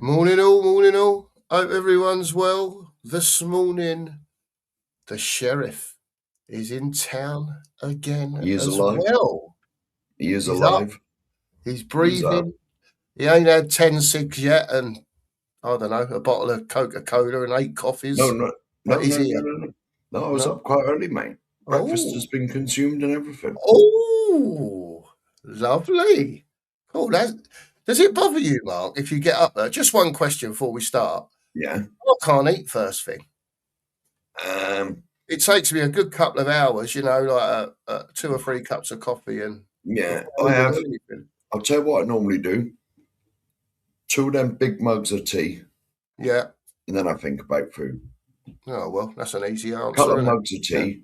Morning all, morning all. Hope everyone's well. This morning, the sheriff is in town again He is as alive. well. He is He's up, alive. he's He's up. breathing. He ain't had 10 cigs yet and, I don't know, a bottle of Coca-Cola and 8 No, coffees, no, but no, he's no, no, here. no, no. No, I was No? up quite early, mate. Breakfast has Oh, been consumed and everything. oh, lovely. Cool. Does it bother you, Mark, if you get up there? Just one question before we start. Yeah. I can't eat first thing. Um. It takes me a good couple of hours, like 2 or 3 cups of coffee and Yeah. before I I have. do anything. I'll tell you what I normally do. 2 of them big mugs of tea, Yeah. and then I think about food. Oh, well, that's an easy Couple answer, of isn't it? mugs of Yeah. tea.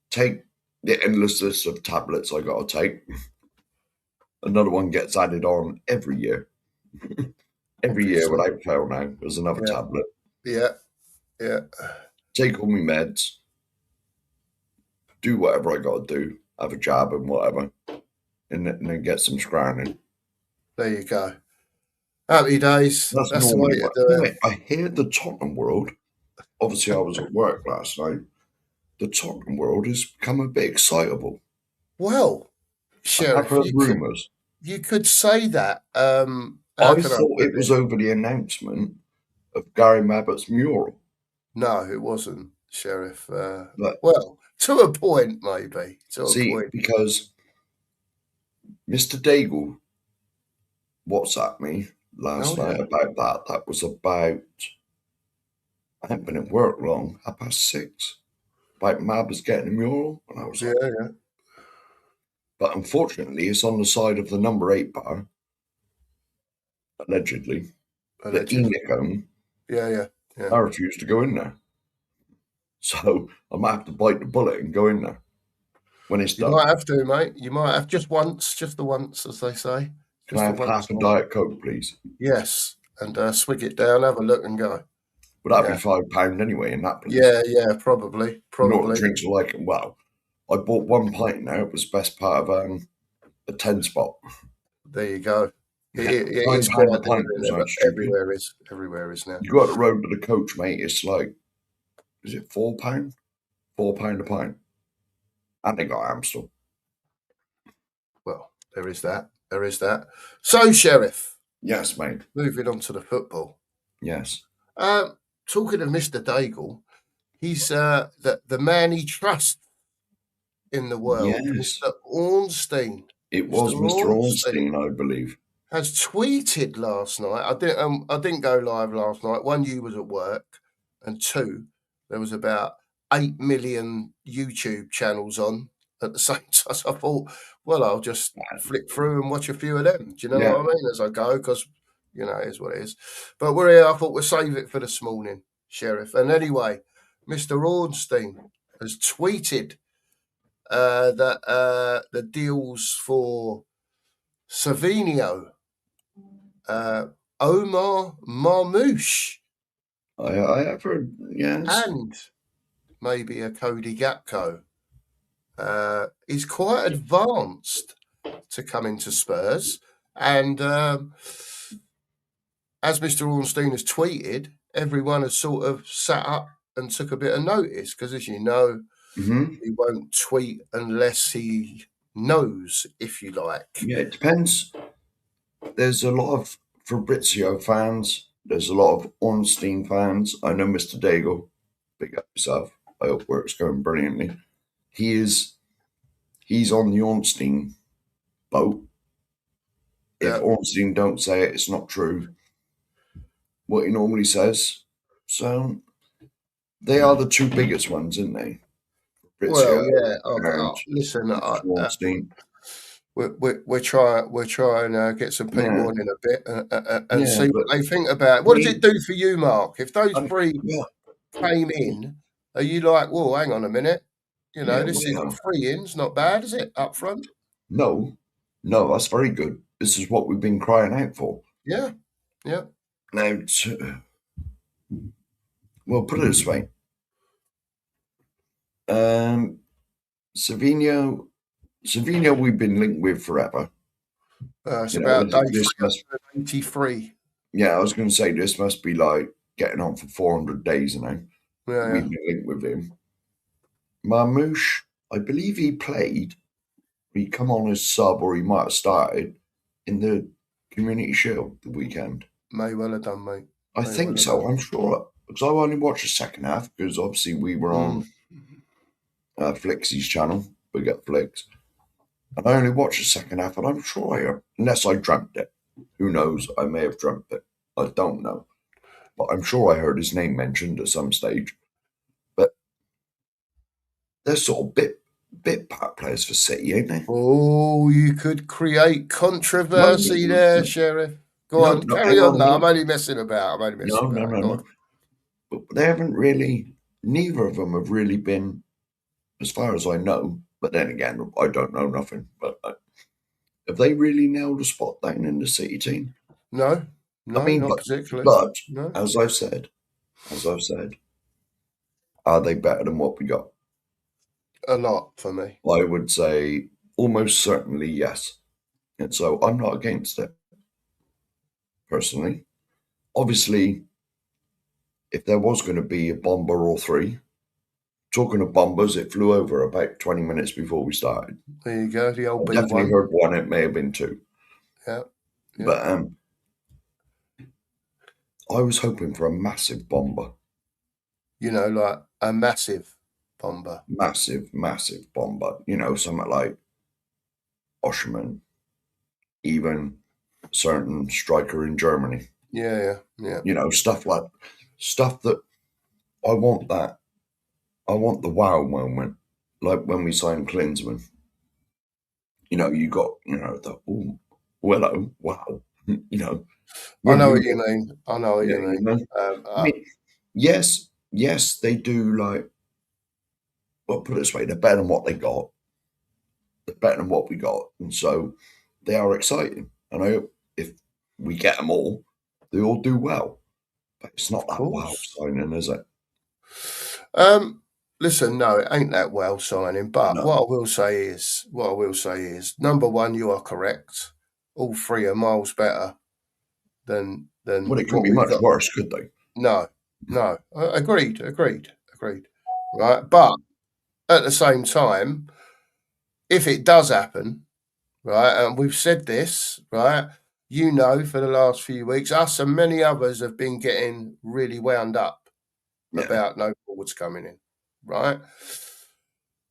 Take the endless list of tablets I got to take. Another one gets added on every year. Every year Obviously. without fail now, there's another Yeah. tablet. Yeah. Yeah. Take all my meds. Do whatever I got to do. Have a jab and whatever. And then get some scranning. There you go. Happy days. That's That's the way normally to what. do it. Mate, I hear the Tottenham world. Obviously, I was at work last night. The Tottenham world has become a bit excitable. Well, I've Sheriff, heard rumours. you could say that. How I can I thought put it was it? over the announcement of Gary Mabbott's mural. No, it wasn't, Sheriff. But Well, to a point, maybe. To a see, point. because Mr. Daigle WhatsApped me Oh, last yeah. night about that. That was about, I haven't been at work long, 6:30. About Mabbott's getting a mural. And I was Yeah, like, yeah. but unfortunately, it's on the side of the number 8 bar, allegedly, that Allegedly. Enoch owned. Yeah, yeah. Yeah. I refuse to go in there. So I might have to bite the bullet and go in there when it's You done. might have to, mate. You might have just once, just the once, as they say. Can I Just the have once, half a mate. Diet Coke, please? Yes. And swig it down, have a look and go. Would that be Yeah. £5 anyway in that place? Yeah, yeah, probably. You know what the Probably. drinks are like? Well, I bought 1 pint now. It was best part of a 10 spot. There you go. It, Yeah, it, it is £9 a quite dear, pint isn't was it? that But stupid. everywhere is. Everywhere is now. You go up the road to the coach, mate. It's like, is it £4? £4 a pint. And they got Amstel. Well, there is that. There is that. So, Sheriff, Yes, mate. moving on to the football. Yes. Talking of Mr. Daigle, he's the man he trusts in the world, Yes. Mr. Ornstein. It Mr. was Mr. Ornstein Ornstein, I believe. has tweeted last night. I didn't go live last night. One, you was at work, and two, there was about 8 million YouTube channels on at the same time. So I thought, well, I'll just flick through and watch a few of them. Do you know Yeah. what I mean? As I go, because it is what it is. But we're here. I thought we'll save it for this morning, Sheriff. And anyway, Mr. Ornstein has tweeted that the deals for Savinio, Omar Marmouche, I have heard, yes. and maybe a Cody Gakpo is quite advanced to come into Spurs. And as Mr. Ornstein has tweeted, everyone has sort of sat up and took a bit of notice because, as you know, he won't tweet unless he knows, if you like. Yeah, it depends. There's a lot of Fabrizio fans. There's a lot of Ornstein fans. I know Mr. Daigle. Big up yourself. I hope work's going brilliantly. He's on the Ornstein boat. If Yeah. Ornstein don't say it, it's not true. What he normally says. So they are the two biggest ones, aren't they? Well, Fabrizio yeah. and Listen, Mr. Ornstein. we're trying to get some people Yeah, on in a bit and yeah, see but what they think about it. What does me, it do for you, Mark? If those three well, came in, are you like, well, hang on a minute, yeah, this is well, 3 ins, not bad, is it? Up front, no, that's very good. This is what we've been crying out for. yeah, yeah. Now, well, put it this way. Um, Savinho, we've been linked with forever. It's about day This must, 83. Yeah, I was going to say this must be like getting on for 400 days now. Yeah, We've yeah. been linked with him. Marmouche, I believe he played. He come on as sub, or he might have started in the Community Shield the weekend. May well have done, mate. I May well think have so. done. I'm sure because I only watched the second half because obviously we were Mm. on Flixie's channel. We get Flix, and I only watched the second half, and I'm sure unless I dreamt it. Who knows? I may have dreamt it. I don't know, but I'm sure I heard his name mentioned at some stage. But they're sort of bit part players for City, ain't they? Oh, you could create No, controversy there, Sheriff. Go no, on, no. carry Hang on on. a No, I'm minute. only messing about. I'm only messing No, no, about. no, Go on. no. But they haven't really. Neither of them have really been, as far as I know. But then again, I don't know nothing. But have they really nailed a spot down in the City team? No, I no, mean, not but particularly. but No, as I've said, as I've said, are they better than what we got? a lot for me. I would say almost certainly yes. And so I'm not against it personally. Obviously, if there was going to be a bomber or three, talking of bombers, it flew over about 20 minutes before we started. There you go. The I old definitely B1. heard one. It may have been two, Yeah, yeah. but I was hoping for a massive bomber, You know, like a massive bomber. massive bomber. You know, something like Osherman, even certain striker in Germany. Yeah, yeah, yeah. You know, stuff that I want. That I want the wow moment, like when we signed Klinsmann. You know, you got the hello, wow. You know, I know we what you mean. I know what yeah, you you mean. know. I mean, yes, they do like. Well, put it this way, they're better than what they got. They're better than what we got, and so they are exciting. And I hope if we get them all, they all do well. But it's not Of that wow course. signing, is it? Um, listen, no, it ain't that well signing. But No. what I will say is, number one, you are correct. All three are miles better Well, than it couldn't what be we've much got. worse, could they? No, no. Agreed, agreed, agreed. Right, but at the same time, if it does happen, right, and we've said this, right, you know, for the last few weeks, us and many others have been getting really wound up Yeah. about no forwards coming in, right?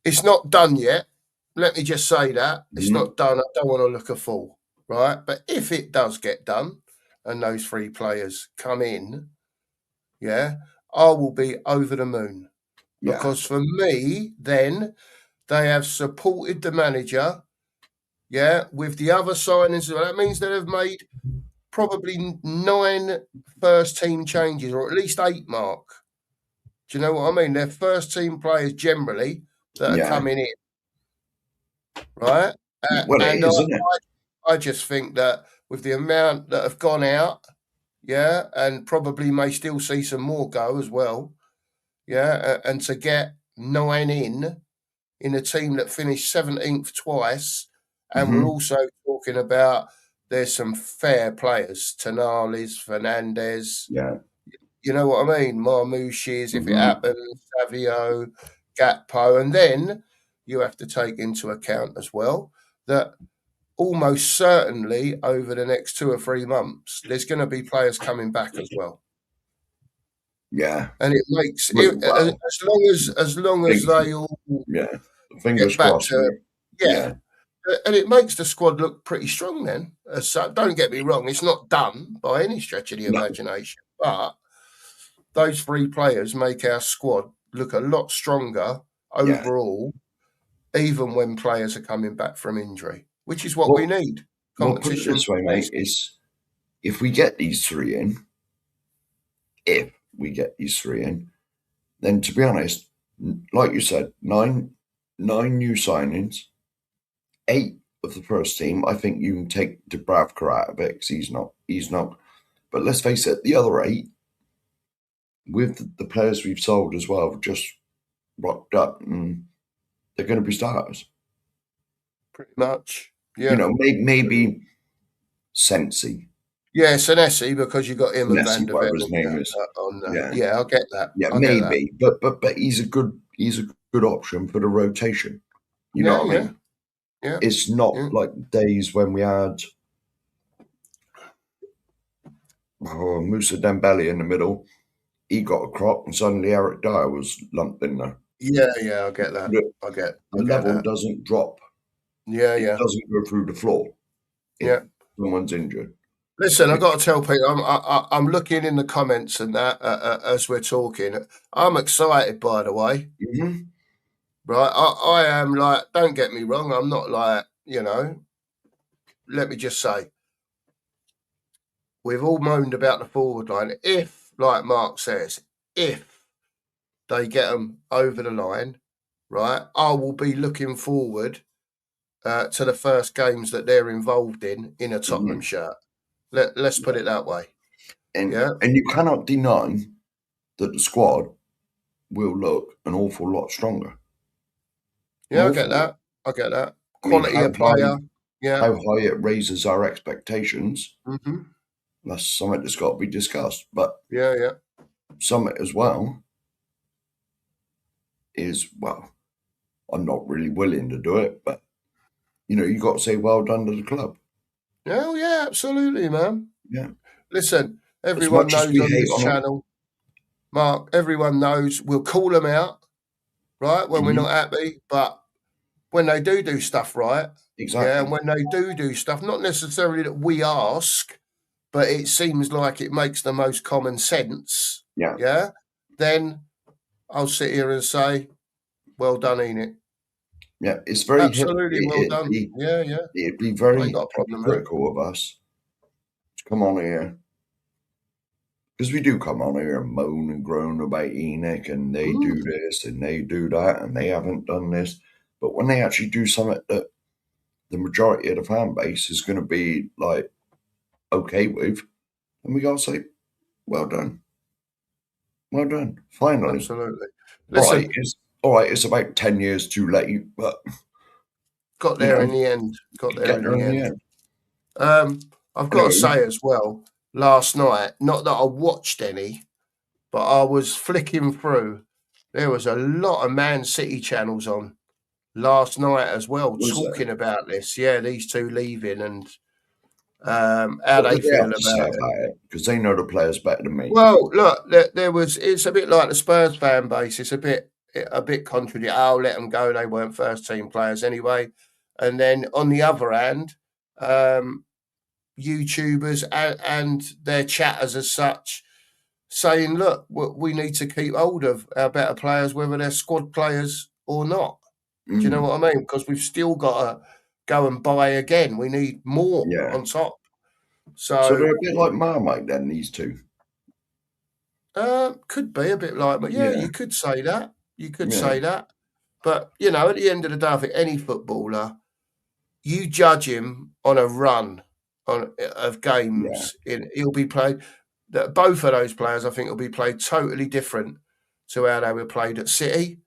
It's not done yet. Let me just say that. It's Mhm. not done. I don't want to look a fool, right? But if it does get done and those three players come in, yeah, I will be over the moon. Yeah. Because for me, then they have supported the manager, yeah, with the other signings. So that means they have made probably 9 first team changes, or at least 8, Mark. Do you know what I mean? They're first team players generally that are Yeah. coming in, right? Yeah. Well, it And is, isn't it? I just think that with the amount that have gone out, yeah, and probably may still see some more go as well, yeah, and to get 9 in a team that finished 17th twice, and we're Hmm. also talking about there's some fair players, Tonales, Fernandez, Yeah. you know what I mean? Marmouches, if it Hmm. happens, Savio, Gatpo, and then you have to take into account as well that almost certainly over the next 2 or 3 months, there's going to be players coming back as well, Yeah. and it makes it, Well, as long as think, they all yeah. Fingers get back crossed, to mate. yeah, Yeah. and it makes the squad look pretty strong. Then, as such, don't get me wrong, it's not done by any stretch of the No. imagination, but those three players make our squad look a lot stronger Yeah. overall, even when players are coming back from injury, which is what we Well, need. well, put it Competition this way, mate. first. Is if we get these three in, if we get these three in, then to be honest, like you said, nine new signings, eight of the first team. I think you can take Dubravka out of it because he's not. But let's face it, the other eight, with the players we've sold as well, have just rocked up and they're going to be starters. Pretty much. You Yeah. know, maybe Sensi. Yeah, Senesi, because you got him and Nessie, Van der Ven whatever his name is. on there. Yeah, Yeah, I get that. yeah, I get that. maybe, but he's a good option for the rotation. You know Yeah, what I yeah, mean? yeah, It's not yeah. like days when we had Musa Dembele in the middle. He got a crop, and suddenly Eric Dyer was lumped in there. Yeah, yeah, I get that. The, I the get level that. doesn't drop. Yeah, It yeah, doesn't go through the floor if yeah. someone's injured. Listen, I got to tell Peter, I'm looking in the comments and that as we're talking. I'm excited, by the way. Mm-hmm. Right, I am like. Don't get me wrong. I'm not like Let me just say, we've all moaned about the forward line. If, like Mark says, if they get them over the line, right, I will be looking forward to the first games that they're involved in a Tottenham Mm-hmm. shirt. Let's put Yeah. it that way. And Yeah, you cannot deny that the squad will look an awful lot stronger. An yeah, I get awful lot. that. I get that. I mean, Quality of player. Yeah. how high it raises our expectations, Hmm. that's something that's got to be discussed. But Yeah, yeah. something as well is, well, I'm not really willing to do it, but you got to say well done to the club. Oh, yeah, absolutely, man. Yeah. Listen, As everyone much as knows we on hate this on them, channel, Mark, everyone knows we'll call them out, right, when we're mhm, not happy, but when they do stuff right, yeah, and exactly. when they do stuff, not necessarily that we ask, but it seems like it makes the most common sense, Yeah. yeah, then I'll sit here and say, well done, Enid. Yeah. It's very Absolutely well done. Yeah, yeah. it'd be I ain't very got a problem with it. hypocritical of us to come on here, because we do come on here and moan and groan about Enoch and they do Mm, this and they do that and they haven't done this. But when they actually do something that the majority of the fan base is going to be like okay with, and we got to say, well done, well done, finally. absolutely. All right, Listen, it's about 10 years too late, but got you there know, in the end. Got there get in there the in the end. end. I've got to Anyway, say as well, last night, not that I watched any, but I was flicking through. There was a lot of Man City channels on last night as well, was there? talking about this. Yeah, these two leaving and how What they did they feel have to say about it. about it? Because they know the players better than me. Well, look, there was. It's a bit like the Spurs fan base. It's a bit contradictory. I'll let them go. They weren't first team players anyway. And then on the other hand, um, YouTubers and their chatters as such saying, look, we need to keep hold of our better players, whether they're squad players or not. Do you know Mm, what I mean? Because we've still got to go and buy again. We need more yeah. on top. So So they're a bit like Marmite then, these two. could be a bit like, but yeah, Yeah, you could say that. You could yeah, say that. But, at the end of the day, I think any footballer, you judge him on a run of yeah, games. He'll be played. Both of those players, I think, will be played totally different to how they were played at City.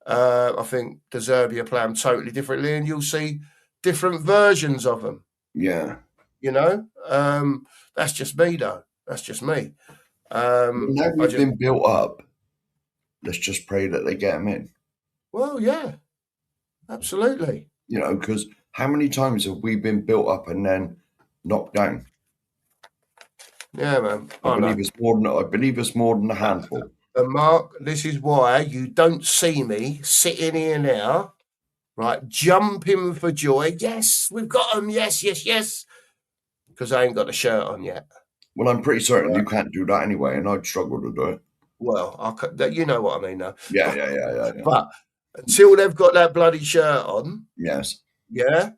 I think De Zerbi play them totally differently, and you'll see different versions of them. yeah. You know, that's just me, though. That's just me. Well, now I we've just, been built up, let's just pray that they get them in. well, yeah, absolutely. Because how many times have we been built up and then knocked down? Yeah, man. I I believe know. it's more than a handful. And Mark, this is why you don't see me sitting here now, right, jumping for joy. Yes, we've got them. Yes, yes, yes. Because I ain't got a shirt on yet. Well, I'm pretty certain Right. you can't do that anyway, and I'd struggle to do it. Well, you know what I mean, though. Yeah, yeah, yeah, yeah, yeah. But until they've got that bloody shirt on, Yes, yeah,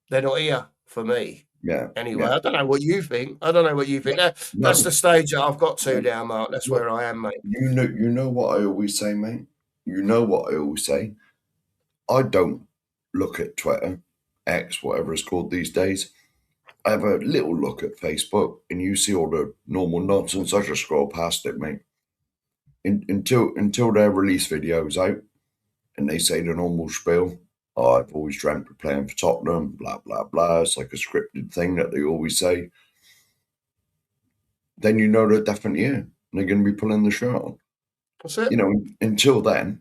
they're not here for me. yeah, Anyway, yeah. I don't know what you think. I don't know what you think. That's No, the stage that I've got to no. now, Mark. That's Look, where I am, mate. you know what I always say, mate. You know what I always say. I don't look at Twitter, X, whatever it's called these days. I have a little look at Facebook, and you see all the normal nonsense. I just scroll past it, mate. Until their release videos out, and they say the normal spiel. oh, I've always dreamt of playing for Tottenham, blah, blah, blah. It's like a scripted thing that they always say. Then you know they're definitely in. And they're going to be pulling the shirt on. That's it. You know, until then,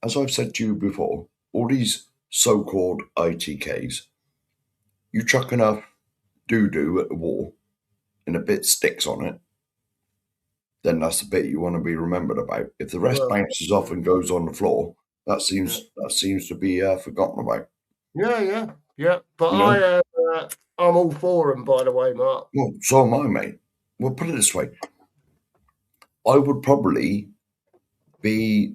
as I've said to you before, all these so-called ITKs, you chuck enough doo-doo at the wall and a bit sticks on it, then that's the bit you want to be remembered about. If the rest Well, bounces off and goes on the floor, that seems to be forgotten about. yeah. But You know, I'm all for them, by the way, Mark. well, so am I, mate. Well, put it this way: I would probably be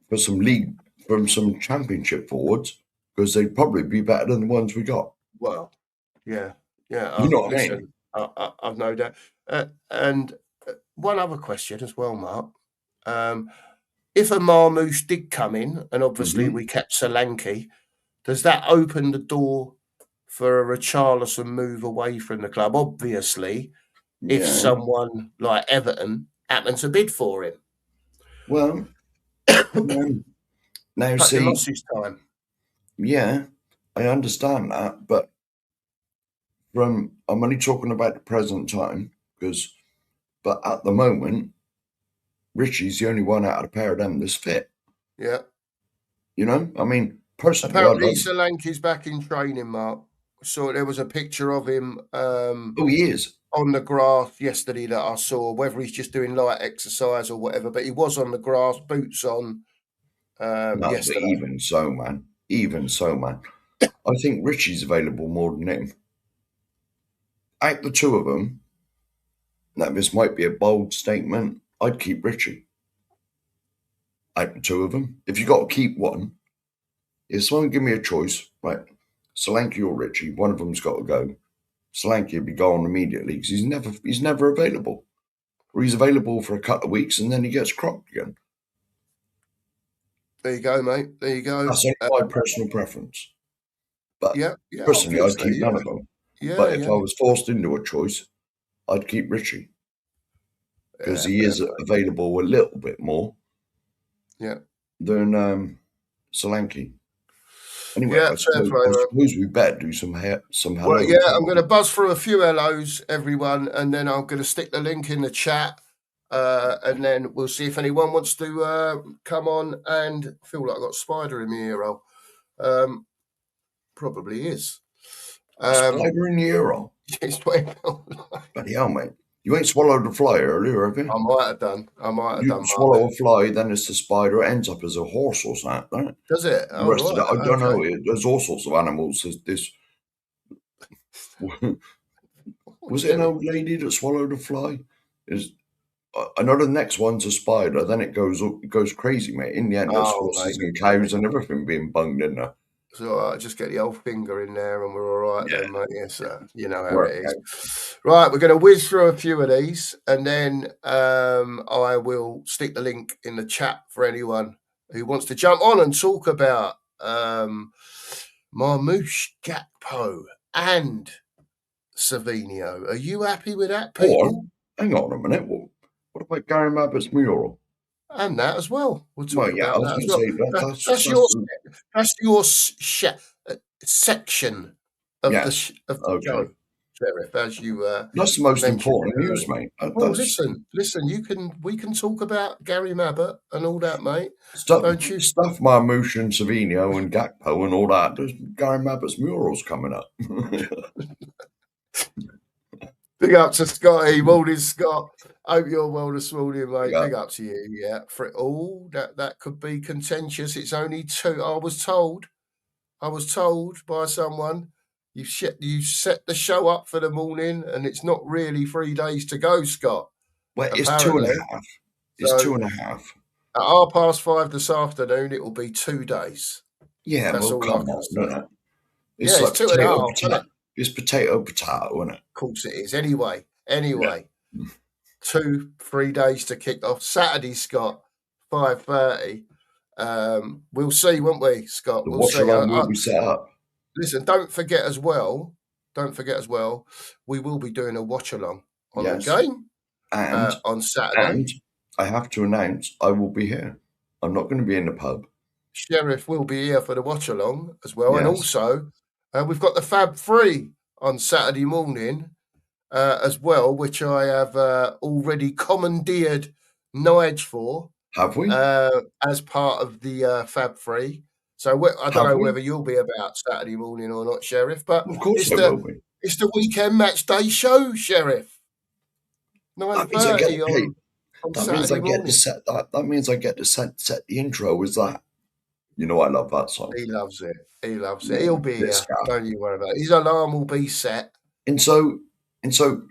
for some championship forwards because they'd probably be better than the ones we got. Well, yeah. You know what I mean? Listen, I've no doubt. And one other question as well, Mark. If a Marmouche did come in, and obviously Hmm. we kept Solanke, does that open the door for a Richarlison move away from the club? Obviously, if Yeah. someone like Everton happens to bid for him. Well, now Cut your see, losses time. yeah, I understand that, but I'm only talking about the present time but at the moment, Richie's the only one out of the pair of them that's fit. Yeah. You know, I mean, personally, I Apparently, don't. Solanke's back in training, Mark. So there was a picture of him Oh, he is. on the grass yesterday that I saw, whether he's just doing light exercise or whatever, but he was on the grass, boots on, No, but yesterday. even so, man, I think Richie's available more than him. Out the two of them, now this might be a bold statement. I'd keep Richie. Out the two of them, if you got to keep one, if someone give me a choice, right, Solanke or Richie, one of them's got to go. Solanke would be gone immediately because he's never available, or he's available for a couple of weeks and then he gets cropped again. There you go, mate. There you go. That's only my personal preference. But Yeah, personally, I'd obviously, keep none of them. yeah, But if I was forced into a choice, I'd keep Richie because yeah, he fair is play. available a little bit more Yeah, than Solanke. Anyway, yeah, I fair suppose, play, I man. suppose we better do some Well, hellos. yeah, I'm going to buzz through a few hellos, everyone, and then I'm going to stick the link in the chat, and then we'll see if anyone wants to come on. And I feel like I've got a spider in my ear hole. Probably is. Spider in the ear hole. It's 12. Bloody hell, mate. You ain't swallowed a fly earlier, have you? I might have done. You Mark. swallow a fly, then it's the spider. It ends up as a horse or something, right? Does it? The Oh, rest of right. that, I don't know. Okay. There's all sorts of animals. This was it an old lady that swallowed a fly? Is I know the next one's a spider. Then it goes crazy, mate. In the end, there's Oh, horses mate. and cows and everything being bunged in there. So just get the old finger in there and we're all right Yeah, then, mate. Yes, you know how work it out. is. Right, we're going to whiz through a few of these and then I will stick the link in the chat for anyone who wants to jump on and talk about Marmouche, Gakpo and Savinio. Are you happy with that, Or people? hang on a minute. What about Gary Mabbett's mural? And that as well. We'll Well, talk yeah, I about was that going as to well. say That's that's your section of yes. of the Okay, show, Sheriff, as you that's the most mentioned important news, earlier. mate. Well, listen. We can talk about Gary Mabbott and all that, mate. Stuff, Don't you? stuff Marmouche and Savino and Gakpo and all that. There's Gary Mabbett's murals coming up. Big up to Scotty. Morning, Scott. Hope you're well this morning, mate. Yeah. Big up to you. Yeah, for it all. That could be contentious. It's only two. I was told by someone you set the show up for the morning, and it's not really 3 days to go, Scott. Well, it's two and a Apparently, half. It's so two and a half. at 5:30 this afternoon, it will be 2 days. Yeah, That's well, all I come can on, say. isn't it? Yeah, It's it's like two and a potato, half, isn't potato. it? It's potato, isn't it? Of course it is. Anyway, Yeah. 3 days to kick off. Saturday, Scott, 5:30. We'll see, won't we, Scott? The We'll watch see. along will be set up. Listen, don't forget as well. We will be doing a watch along on the Yes. game And on Saturday. I have to announce I will be here. I'm not going to be in the pub. Sheriff will be here for the watch along as well. And Yes. also, we've got the Fab Free on Saturday morning as well, which I have already commandeered Nige for Have we? as part of the Fab Free. So I don't Have know we? whether you'll be about Saturday morning or not, Sheriff, but Of course it's I the will be. it's the weekend match day show, Sheriff. That means I get 9:30 paid. on That means I Saturday get to morning. set that. That means I get to set the intro. Is that? You know I love that song. He loves it. He loves it. Yeah, He'll be this here. guy. Don't you worry about it. His alarm will be set. And so and so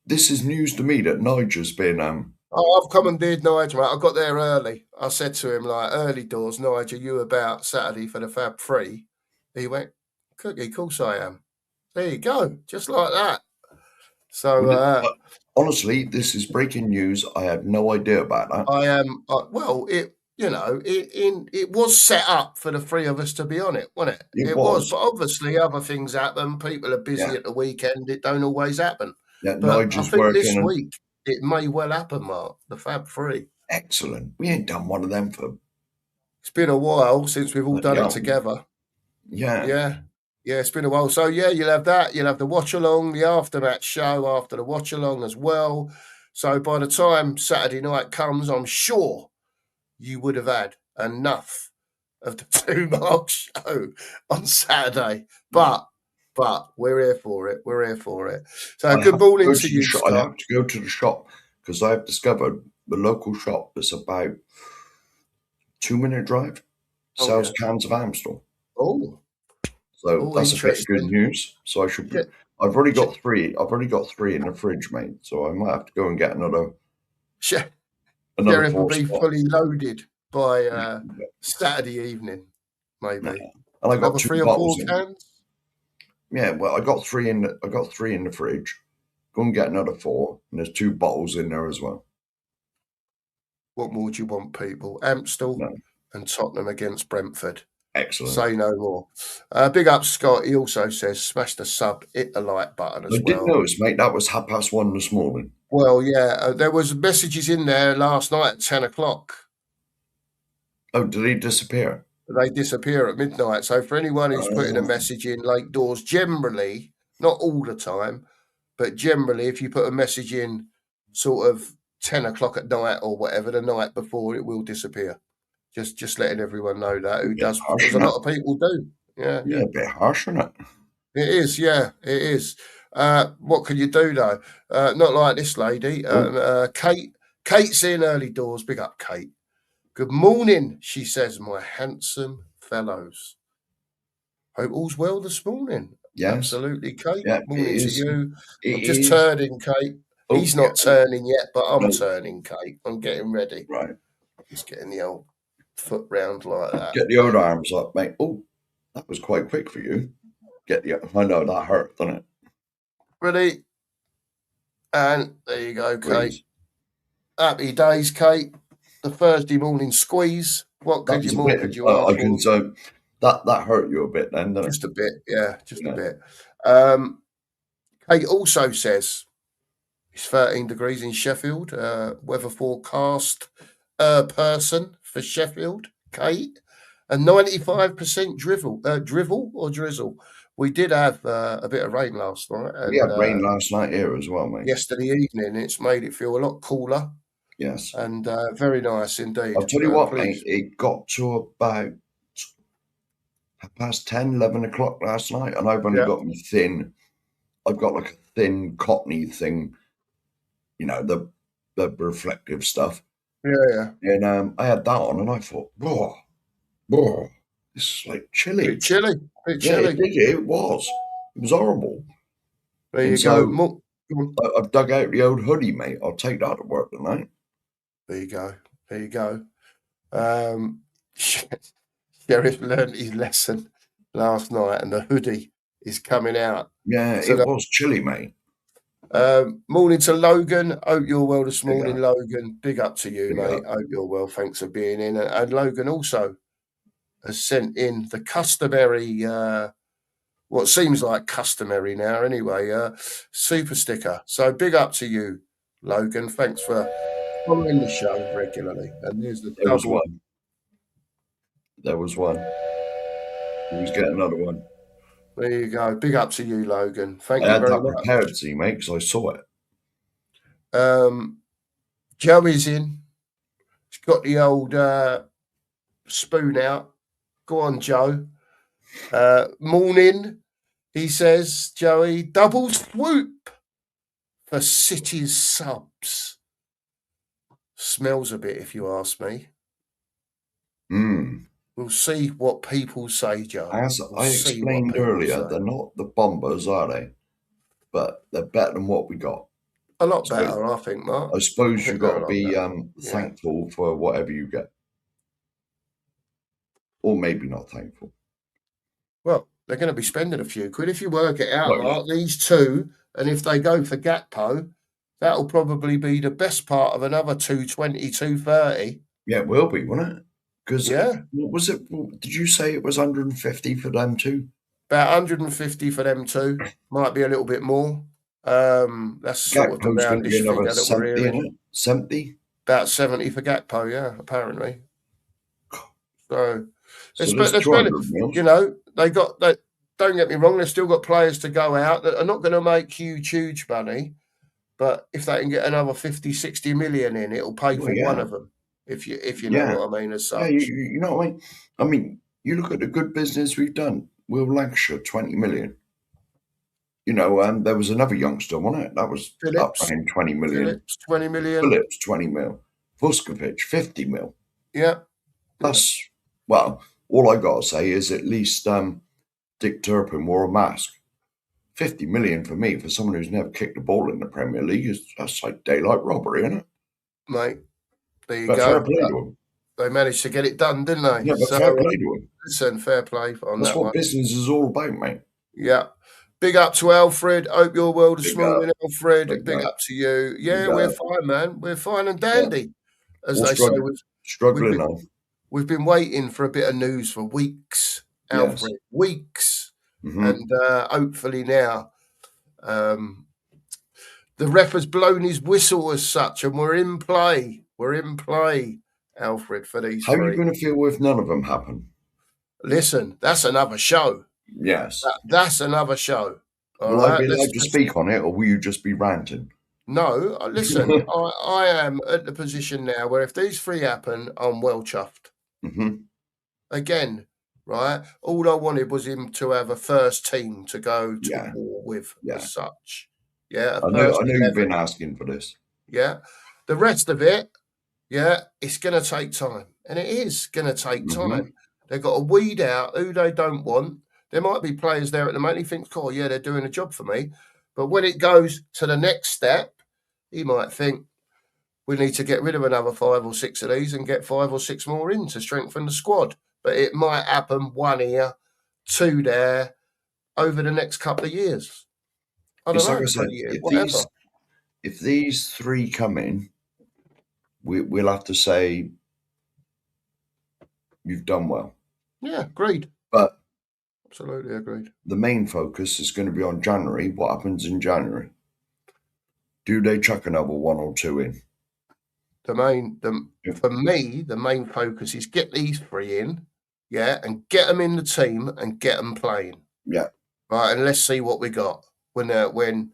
this is news to me that Nigel's been Oh, I've commandeered Nigel, mate. I got there early. I said to him, like, early doors, Nigel, you about Saturday for the Fab Free? He went, Cookie, of course I am. There you go. Just like that. So, well, honestly, this is breaking news. I had no idea about that. I am, well, it was set up for the three of us to be on it, wasn't it? It It was, was. but obviously other things happen. People are busy Yeah. at the weekend. It don't always happen. Yeah, But I Nigel's think this working and week it may well happen, Mark, the Fab Free. excellent. We ain't done one of them for It's been a while since we've all done it yeah. together. Yeah. Yeah. Yeah, it's been a while. So, yeah, you'll have that. You'll have the watch along, the aftermatch show after the watch along as well. So, by the time Saturday night comes, I'm sure you would have had enough of the Two Mark show on Saturday. But we're here for it. We're here for it. So, I good have to morning go to to the you, shop. I Scott. have to go to the shop because I've discovered the local shop that's about 2-minute drive Oh, sells yeah. cans of Amstel. Oh, So that's a bit of good interesting. news. So I should be. Yeah. I've already got three. I've already got three in the fridge, mate. So I might have to go and get another Sheriff will four be spot. fully loaded by Saturday evening, Yeah. maybe. And I got Another 2 3 or 4 bottles in. cans? Yeah, well, I got three in. I got three in the fridge. Go and get another 4, and there's 2 bottles in there as well. What more do you want, people? Amstel No, and Tottenham against Brentford. excellent. Say no more. Big up, Scott. He also says, smash the sub, hit the like button as I did well. notice, mate. That was 1:30 this morning. Well, yeah, there was messages in there last night at 10 o'clock. Oh, did he disappear? They disappear at midnight. So for anyone who's putting a Oh, message in late doors, generally, not all the time, but generally, if you put a message in sort of 10 o'clock at night or whatever, the night before, it will disappear. Just letting everyone know that a who bit does, harsh, because a isn't it? lot of people do. Yeah, Yeah, yeah. a bit harsh, isn't it? It is, yeah, it is. What can you do though? Not like this lady. Oh, Kate's in early doors. Big up, Kate. Good morning, she says, my handsome fellows. Hope all's well this morning. yes. Absolutely, Kate. Yeah, it Morning to is. you. It I'm just is. turning, Kate. Oh, He's yeah. not turning yet, but I'm No, turning, Kate. I'm getting ready. right. Just getting the old foot round like that. Get the old arms up, mate. Oh, that was quite quick for you. Get the. I know that hurt, doesn't it? Ready? And there you go, Kate. Please. Happy days, Kate. The Thursday morning squeeze. What That could was you a more bit. could you ask I can for? so that hurt you a bit then, didn't it? Just a bit, yeah, just a Yeah. bit. Kate also says it's 13 degrees in Sheffield. Weather forecast person for Sheffield, Kate, and 95% drivel or drizzle. We did have a bit of rain last night We and had rain last night here as well, mate. yesterday evening. It's made it feel a lot cooler Yes. and very nice indeed. I'll tell you what, mate. Please. It got to about 10:30, 11 o'clock last night, and I've only Yeah, got me thin. I've got like a thin cottony thing, the reflective stuff. yeah. And I had that on, and I thought, whoa, this is like chilly. Bit chilly, bit Yeah, chilly. it was. It was horrible. There And you go. so I've dug out the old hoodie, mate. I'll take that to work tonight. There you go. There you go. Sheriff learned his lesson last night, and the hoodie is coming out. Yeah, So, it was chilly, mate. morning to Logan. Hope you're well this Big morning, up, Logan. Big up to you, big mate. up. Hope you're well. Thanks for being in. And Logan also has sent in the customary, what seems like customary now, anyway, super sticker. So big up to you, Logan. Thanks for following the show regularly. And there's the There was double. one. There was one. Who's getting another one? There you go. Big up to you, Logan. Thank I you had very that much. prepared, see, mate, because I saw it. Joey's in. He's got the old spoon out. Go on, Joe. Morning, he says, Joey. Double swoop for City's subs. Smells a bit, if you ask me. We'll see what people say, Joe. As We'll I see what explained people earlier, say. they're not the bombers, are they? But they're better than what we got. A lot So better, I think, Mark. I suppose I think you've they're got a to lot be better. Yeah. thankful for whatever you get. Or maybe not thankful. Well, they're going to be spending a few quid. If you work it out, Oh, yeah. Mark, these two, and if they go for Gakpo, that'll probably be the best part of another 220, 230. Yeah, it will be, won't it? Because Yeah. what was it? Did you say it was 150 for them too? About 150 for them two. Might be a little bit more. That's sort of the Gakpo's going to be roundish another figure that we're 70, hearing. isn't it? 70? About 70 for Gakpo, yeah, apparently. So So there's there's plenty, 200 mils. you know, don't get me wrong, they've still got players to go out that are not going to make huge money. But if they can get another 50, 60 million in, it'll pay Well, for one yeah. of them, if you know Yeah. what I mean, as Yeah, such. you know what I mean? I mean, you look at the good business we've done. Will Lancashire, 20 million. You know, and there was another youngster, wasn't it? That was up Phillips, around 20 million. 20 million. Phillips, 20 mil. Vuskovic, 50 mil. Yeah. That's, well, all I got to say is at least Dick Turpin wore a mask. 50 million for me, for someone who's never kicked a ball in the Premier League, that's like daylight robbery, isn't it? Mate, there you But fair go. play to him. They managed to get it done, didn't they? Yeah, but So, fair play to him. listen, fair play on That's that what one. business is all about, mate. Yeah. Big up to Alfred. Hope you're well this Big up. morning, Alfred. Big Big up. up to you. Yeah, Big we're up. fine, man. We're fine and Yeah. dandy, as All they say. struggling now. We've been waiting for a bit of news for weeks, Yes. Alfred. Weeks. Mm-hmm. And hopefully now the ref has blown his whistle as such, and we're in play. We're in play, Alfred, for these How are you three. going to feel if none of them happen? Listen, that's another show. Yes. That's another show. All Will I right? be allowed to speak on it, or will you just be ranting? No, listen, I am at the position now where if these three happen, I'm well chuffed. Mm-hmm. Again, right? All I wanted was him to have a first team to go to Yeah. war with, Yeah. as such. Yeah, I know you've been asking for this. Yeah, the rest of it, yeah, it's going to take time, and it is going to take Mm-hmm. time. They've got to weed out who they don't want. There might be players there at the moment he thinks, "Oh, yeah, they're doing a job for me," but when it goes to the next step, he might think we need to get rid of another 5 or 6 of these and get 5 or 6 more in to strengthen the squad. But it might happen 1 here, 2 there over the next couple of years. I don't It's know, like I said, 3 years, whatever. if these three come in, we'll have to say you've done well. Yeah, agreed. But absolutely agreed. The main focus is going to be on January. What happens in January? Do they chuck another 1 or 2 in? For me, the main focus is get these three in, yeah, and get them in the team and get them playing. Yeah. Right, and let's see what we got when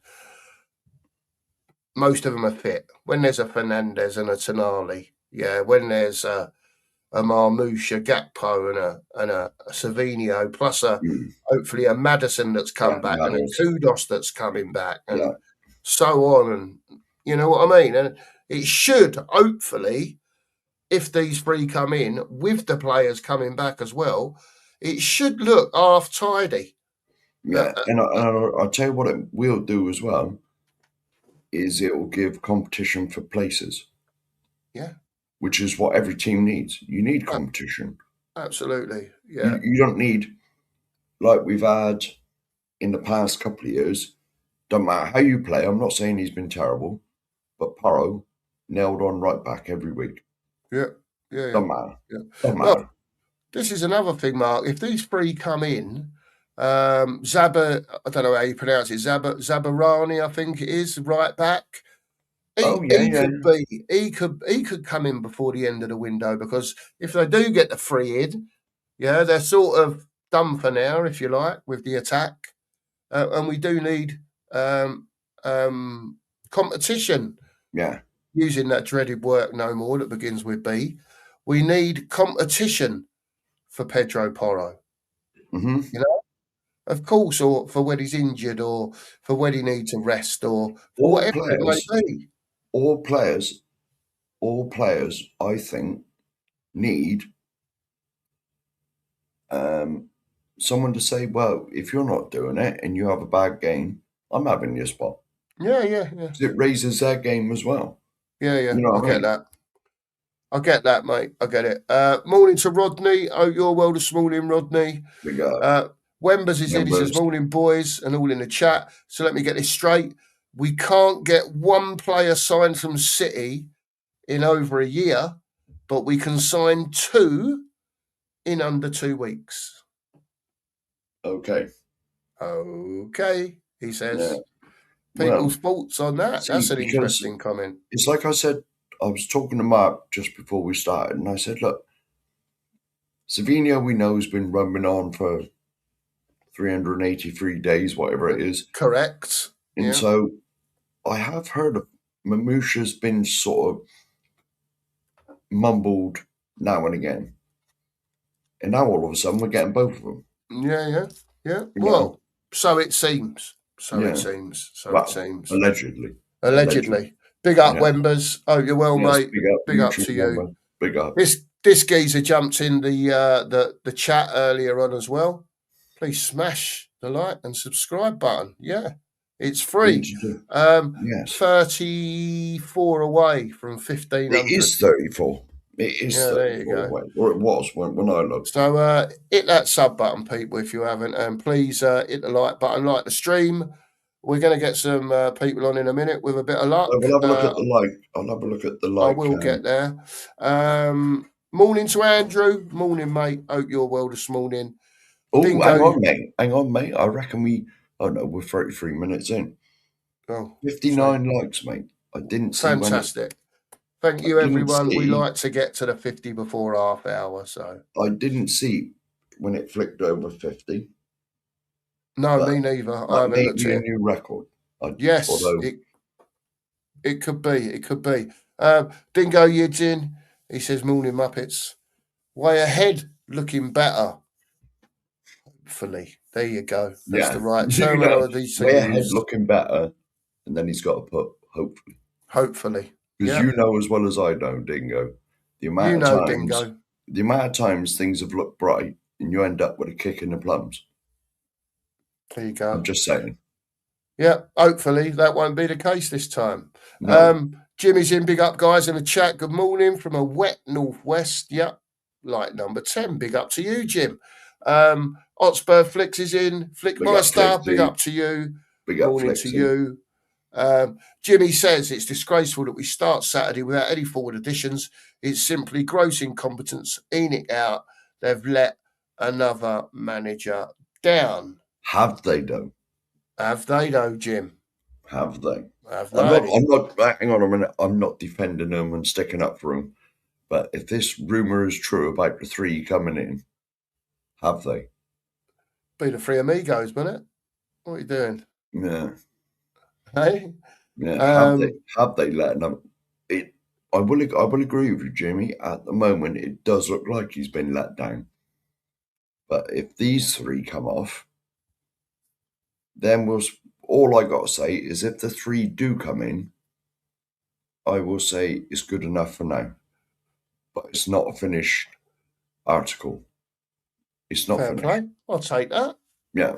most of them are fit. When there's a Fernandez and a Tonali, yeah, when there's a Marmouche, a Gakpo, and a Savinho, plus hopefully a Maddison that's come back and a Kudos that's coming back, and so on, and you know what I mean. And it should hopefully, if these three come in with the players coming back as well, it should look half tidy. Yeah, and I'll tell you what it will do as well. Is it will give competition for places. Yeah. Which is what every team needs. You need competition. Absolutely. Yeah. You don't need, like we've had in the past couple of years, don't matter how you play, I'm not saying he's been terrible, but Porro nailed on right back every week. Yeah. Yeah. Don't matter. Yeah. Don't matter. Well, this is another thing, Mark. If these three come in, Zaba, I don't know how you pronounce it, Zabarani, I think it is, right back. He could come in before the end of the window, because if they do get the free in, Yeah, they're sort of done for now, if you like, with the attack. And we do need competition, Yeah. using that dreaded work no more that begins with B. We need competition for Pedro Porro, Hmm. you know, of course, or for when he's injured, or for when he needs a rest, or for All whatever it players, may be. all players, all players, I think, need someone to say, well, if you're not doing it and you have a bad game, I'm having your spot. Yeah, yeah, yeah, 'Cause it raises their game as well. yeah, yeah. You know I what I get mean? that. I get that, mate. I get it. Morning to Rodney. Oh, your world this morning, Rodney. We got Wembers is in. He says, members. morning, boys, and all in the chat. So let me get this straight. We can't get one player signed from City in over a year, but we can sign two in under 2 weeks. Okay. Okay, he Yeah. says. People's Well, thoughts on that? see, That's an because interesting comment. it's like I said, I was talking to Mark just before we started, and I said, look, Savino, we know, has been rumbling on for 383 days, whatever it is. Correct. And Yeah. so I have heard of Mamouche's been sort of mumbled now and again. And now all of a sudden we're getting both of them. Yeah, yeah, yeah. You know? Well, so it seems. So it Yeah. seems. So it Well, seems. allegedly. Allegedly. Allegedly. Big up, Yeah. Wembers. Hope you're well, Yes, mate. big up. Big up YouTube to you. member. Big up. This geezer jumped in the chat earlier on as well. Please smash the like and subscribe button. Yeah, it's free. Yes. 34 away from It 1,500. is 34. It is Yeah, there you 34 go. away. Or it was when I looked. So hit that sub button, people, if you haven't, and please hit the like button, like the stream. We're going to get some people on in a minute with a bit of luck. I will have a look at the like. I'll have a look at the I like. will get there. Morning to Andrew. Morning, mate. Hope you're well this morning. Oh, Dingo. hang on, mate. Hang on, mate. I reckon we. Oh no, we're 33 minutes in. Oh, 59 likes, mate. I didn't see fantastic. Thank when. you, everyone. We like to get to the 50 before half hour. So I didn't see when it flicked over 50. no, me neither. I That haven't may looked be at a it. new record. Yes, Although it could be. It could be. Dingo Yidin. He says, "Morning, Muppets. Way ahead, looking better. Hopefully, there you go. That's the right terminology to way ahead, use. looking better, and then he's got to put hopefully. Hopefully, Because yeah. you know as well as I know, Dingo, the amount of times things have looked bright, and you end up with a kick in the plums. There you go. I'm just saying. Yeah, hopefully that won't be the case this time. No. Jimmy's in. Big up, guys, in the chat. Good morning from a wet northwest. Yep, like number 10. Big up to you, Jim. Hotspur Flicks is in. Flickmeister, big up to you. Big up Morning to you. Jimmy says it's disgraceful that we start Saturday without any forward additions. It's simply gross incompetence. Enoch out. They've let another manager down. Have they though? Have they though, Jim? Have they? Have I'm they? not. Hang on a minute. I'm not defending them and sticking up for them. But if this rumor is true about the three coming in, have they? Be the three amigos, wouldn't it? What are you doing? Yeah. Hey? Yeah. Have they let them? I will agree with you, Jimmy. At the moment, it does look like he's been let down. But if these three come off, then all I got to say is if the three do come in, I will say it's good enough for now. But it's not a finished article. It's not Fair finished. play. I'll take that. Yeah.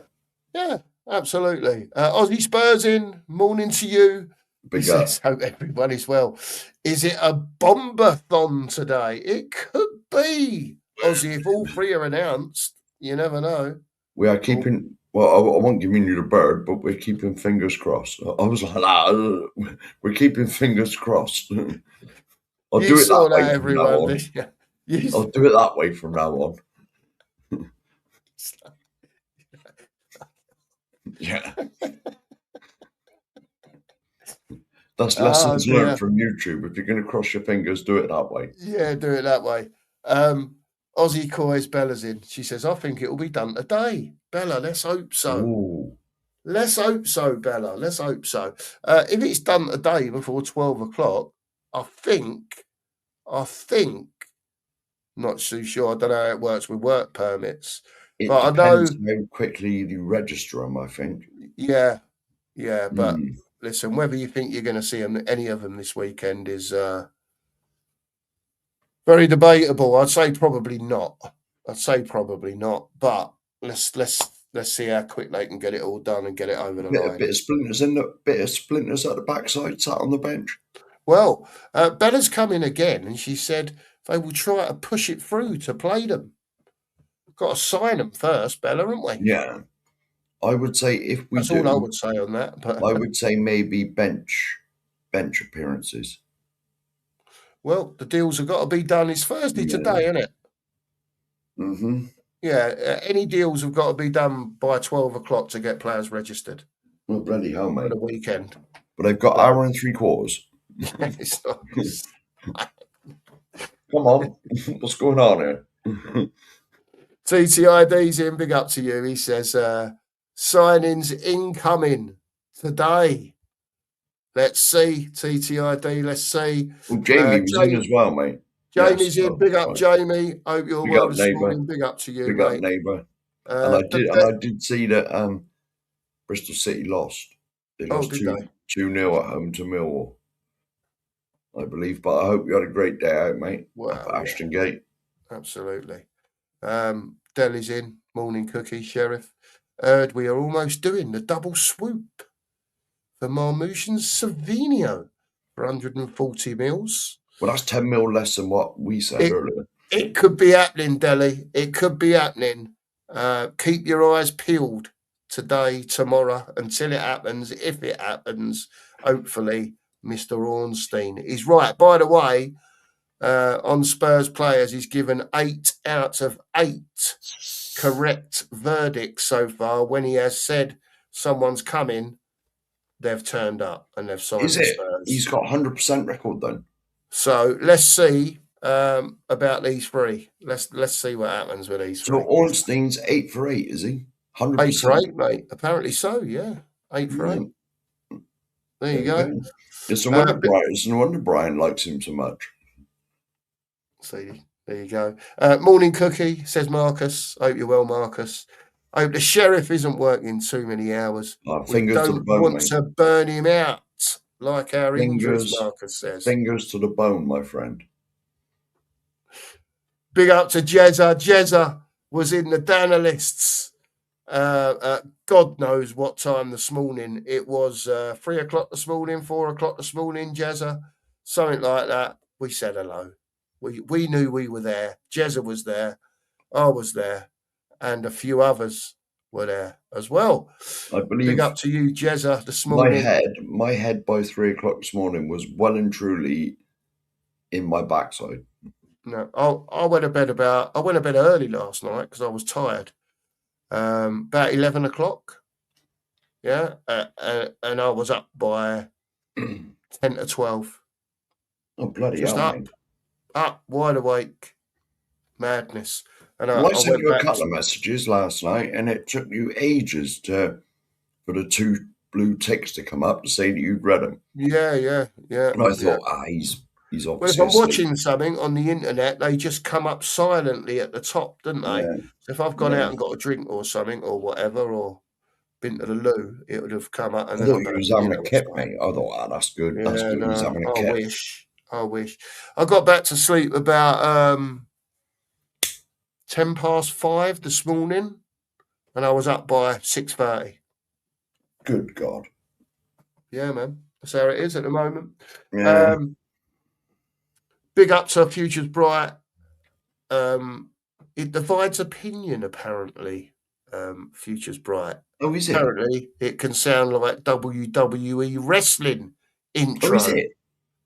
Yeah, absolutely. Aussie Spurs in. Morning to you. Big up. Hope everyone is well. Is it a bombathon today? It could be. Aussie, if all three are announced, you never know. We are keeping. Well, I won't give you the bird, but we're keeping fingers crossed. I was like, we're keeping fingers crossed. I'll do it that way from now on. I'll do it that way from now on. Yeah. That's lessons learned from YouTube. If you're going to cross your fingers, do it that way. Yeah, do it that way. Aussie Coy's Bella's in. She says, I think it will be done today. Bella, let's hope so. Ooh. Let's hope so, Bella. Let's hope so. If it's done today before 12 o'clock, I think, not too sure. I don't know how it works with work permits. It But I know, depends how quickly you register them, I think. yeah. But Mm. listen, whether you think you're going to see any of them this weekend is very debatable. I'd say probably not. But let's see how quick they can get it all done and get it over the line. Bit of splinters at the backside, sat on the bench. Well, Bella's come in again, and she said they will try to push it through to play them. Got to sign them first, Bella, haven't we? Yeah, I would say if we That's do, all I would say on that. But I would say maybe bench appearances. well, the deals have got to be done. It's Thursday today, isn't it? Mm-hmm. Yeah, any deals have got to be done by 12 o'clock to get players registered Well, bloody hell, for mate! the weekend. But they've got hour and 3/4. It's not. Come on, what's going on here? TTID's in. Big up to you. He says signings incoming today. Let's see, TTID. Let's see. Well, Jamie was in as well, mate. Jamie's Yes, in. Big up, right. Jamie. Hope you're Big well up, this neighbour. morning. Big up to you, Big mate. up, neighbour. And I did see that Bristol City lost. They lost 2-0 at home to Millwall, I believe. But I hope you had a great day out, mate. Wow, up at Ashton Gate. Absolutely. Deli's in. Morning cookie, Sheriff. Heard we are almost doing the double swoop for Marmouche Savinio for 140 mils. Well, that's 10 mil less than what we said earlier. It could be happening, Deli. It could be happening. Keep your eyes peeled today, tomorrow, until it happens. If it happens, hopefully, Mr. Ornstein is right. By the way, on Spurs players, he's given 8 out of 8 correct verdicts so far. When he has said someone's coming, they've turned up and they've signed Is it? Spurs. He's got 100% record then. So let's see about these three. Let's see what happens with these three. So Ornstein's 8 for 8, is he? 100%. 8 for 8, mate. Apparently so. Yeah, 8 for 8. There you go. It's no wonder Brian likes him so much. See, there you go. Morning cookie, says Marcus. Hope you're well, Marcus. Hope the sheriff isn't working too many hours. We don't want to burn him out like our injuries, Marcus says. Fingers to the bone, my friend. Big up to Jezza. Jezza was in the Danalists. God knows what time this morning. It was 3 o'clock this morning, 4 o'clock this morning, Jezza. Something like that. We said hello. We knew we were there. Jezza was there. I was there. And a few others were there as well. I believe. Big up to you, Jezza, this morning. My head by 3 o'clock this morning was well and truly in my backside. No, I went to bed early last night because I was tired. About 11 o'clock. Yeah. And I was up by 10 to 12. Oh, bloody hell. Up, wide awake. Madness. And I sent you a couple of messages last night, and it took you ages for the 2 blue ticks to come up to say that you'd read them. Yeah. And I thought, he's obviously. Well, if I'm watching something on the internet, they just come up silently at the top, don't they? Yeah. So if I've gone out and got a drink or something or whatever, or been to the loo, it would have come up. And I thought you was having a kip, mate. I thought, that's good. Yeah, that's good. He's having a kip. I wish. I got back to sleep about 5:10 this morning, and I was up by 6:30. Good God. Yeah, man. That's how it is at the moment. Yeah. Big up to Futures Bright. It divides opinion, apparently, Futures Bright. Oh, is it? Apparently, it can sound like WWE wrestling intro. Oh, is it?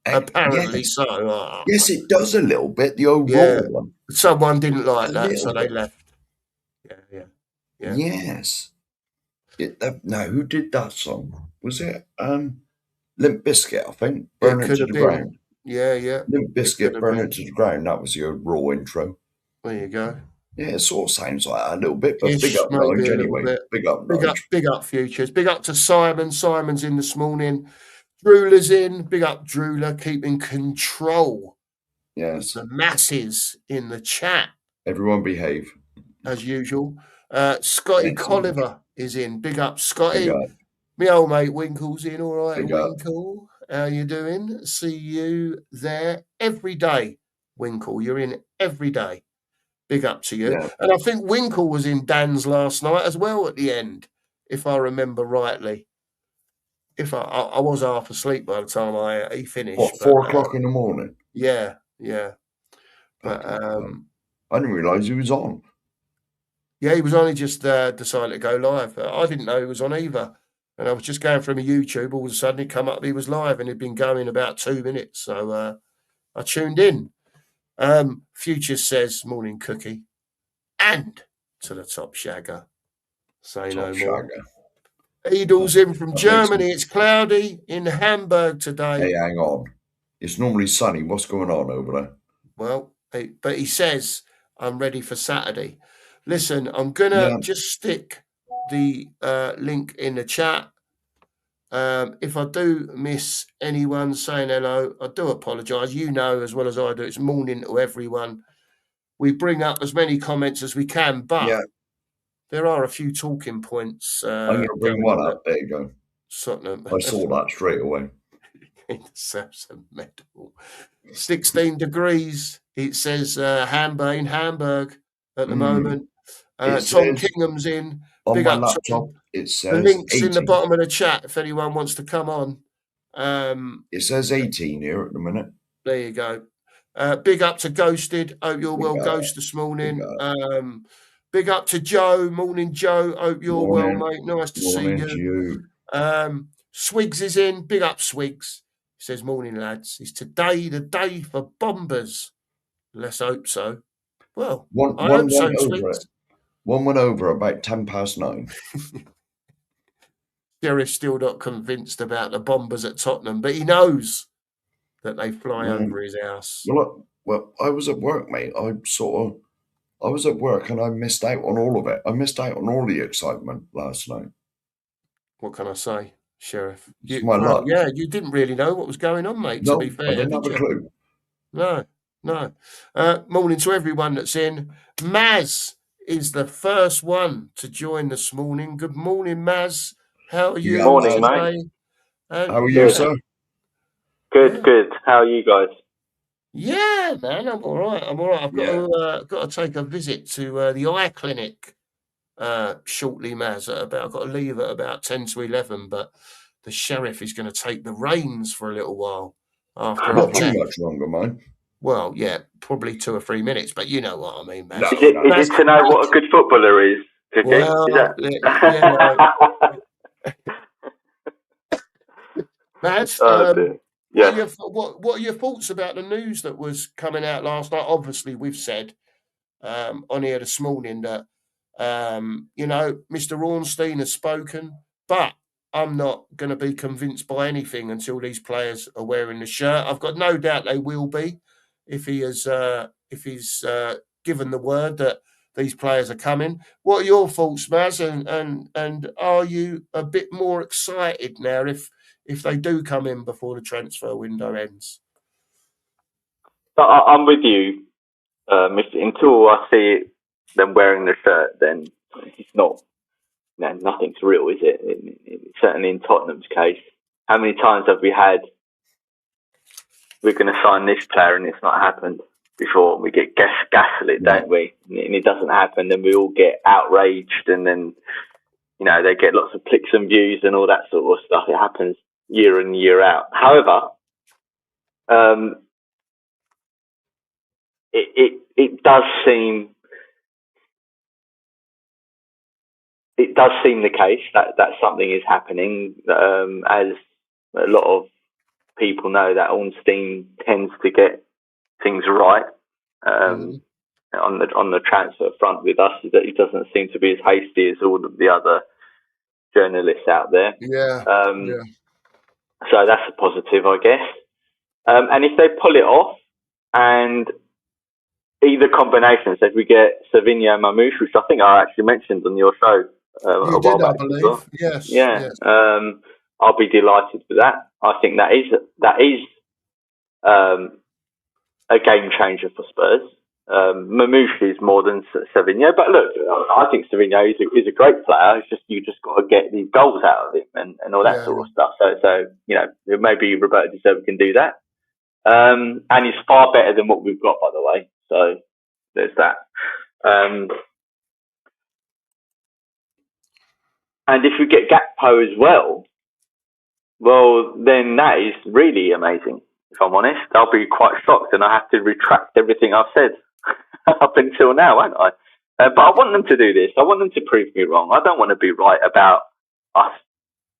Apparently so. Yes, it does a little bit. The old Raw one. Someone didn't like that, so they left. Yeah. Yes. Now, who did that song? Was it Limp Bizkit, I think? Burn It to the Ground. Yeah. Limp Bizkit, Burn It to the Ground. That was your Raw intro. There you go. Yeah, it sort of sounds like that a little bit, but big Ish, up maybe Nige a little anyway. bit. Big up Nige. Big up futures. Big up to Simon. Simon's in this morning. Drewler's in. Big up Drewler, keeping control of Yes. the masses in the chat Everyone behave. as usual. Scotty Excellent. Colliver is in. Big up, Big Scotty. up. Me old mate Winkle's in. All right, Big up. Winkle. How you doing? See you there every day, Winkle. You're in every day. Big up to you. Yeah. And I think Winkle was in Dan's last night as well at the end, if I remember rightly. If I was half asleep by the time he finished. What, But 4 o'clock in the morning? yeah. But I didn't realise he was on. yeah, he was only just decided to go live. I didn't know he was on either. And I was just going through my YouTube. All of a sudden, it come up he was live, and he'd been going about 2 minutes. So I tuned in. Futures says, morning cookie. And to the top shagger. Say Top no more. shagger. Edel's in from That makes Germany. me- It's cloudy in Hamburg today. Hey, hang on. It's normally sunny. What's going on over there? Well, but he says, I'm ready for Saturday. Listen, I'm going to just stick the link in the chat. If I do miss anyone saying hello, I do apologise. You know as well as I do, it's morning to everyone. We bring up as many comments as we can, but there are a few talking points. I'm going to bring one up. There you go. Sutton. I saw that straight away. Southampton medal. 16 degrees. It says Hamburg at the moment. Tom Kingham's in. On Big my up laptop, Tom. it says the link's 18. in the bottom of the chat if anyone wants to come on. It says 18 here at the minute. There you go. Big up to Ghosted. Hope you're well, Ghost, this morning. Big up to Joe. Morning, Joe. Hope you're well, mate. Nice to see you. Swigs is in. Big up, Swigs. He says, morning, lads. Is today the day for bombers? Let's hope so. Well, I hope so, Swigs. One went over about 9:10. Sheriff's still not convinced about the bombers at Tottenham, but he knows that they fly over his house. Well, I was at work, mate. I was at work and I missed out on all of it. I missed out on all the excitement last night. What can I say, Sheriff? It's my luck. Yeah, you didn't really know what was going on, mate, to be fair. I didn't have a clue. No. Morning to everyone that's in. Maz is the first one to join this morning. Good morning, Maz. How are you? Good morning, mate. How are you, sir? Good. How are you guys? Yeah, man, I'm all right. I've got to take a visit to the eye clinic shortly, Maz. I've got to leave at about 10 to 11, but the sheriff is going to take the reins for a little while after Not too much longer, man. Well, yeah, probably 2 or 3 minutes, but you know what I mean, Maz. Is it to know what a good footballer is? Well, Maz, what are your thoughts about the news that was coming out last night? Obviously, we've said on here this morning that Mr. Ornstein has spoken, but I'm not going to be convinced by anything until these players are wearing the shirt. I've got no doubt they will be if he's given the word that these players are coming. What are your thoughts, Maz? And are you a bit more excited now if they do come in before the transfer window ends? I'm with you. Until I see them wearing the shirt, then it's not. No, nothing's real, is it? Certainly in Tottenham's case. How many times have we had? We're going to sign this player, and it's not happened before. We get gaslit, don't we? And it doesn't happen. Then we all get outraged, and then they get lots of clicks and views and all that sort of stuff. It happens year in, year out. However, it does seem the case that something is happening, as a lot of people know that Ornstein tends to get things right on the transfer front with us. That he doesn't seem to be as hasty as all of the other journalists out there. So that's a positive, I guess. And if they pull it off, and either combination. So if we get Savinho and Mamouche, which I think I actually mentioned on your show You a while did, I back as well. believe. Yes. Yeah, Yes. I'll be delighted with that. I think that is a game changer for Spurs. Mamouche is more than Savinho, but look, I think Savinho is a great player. It's just you just got to get these goals out of him and all that Yeah. sort of stuff. So maybe Roberto De Silva can do that, and he's far better than what we've got, by the way. So there's that. And if we get Gakpo as well, then that is really amazing. If I'm honest, I'll be quite shocked, and I have to retract everything I've said up until now, won't I? But I want them to do this. I want them to prove me wrong. I don't want to be right about us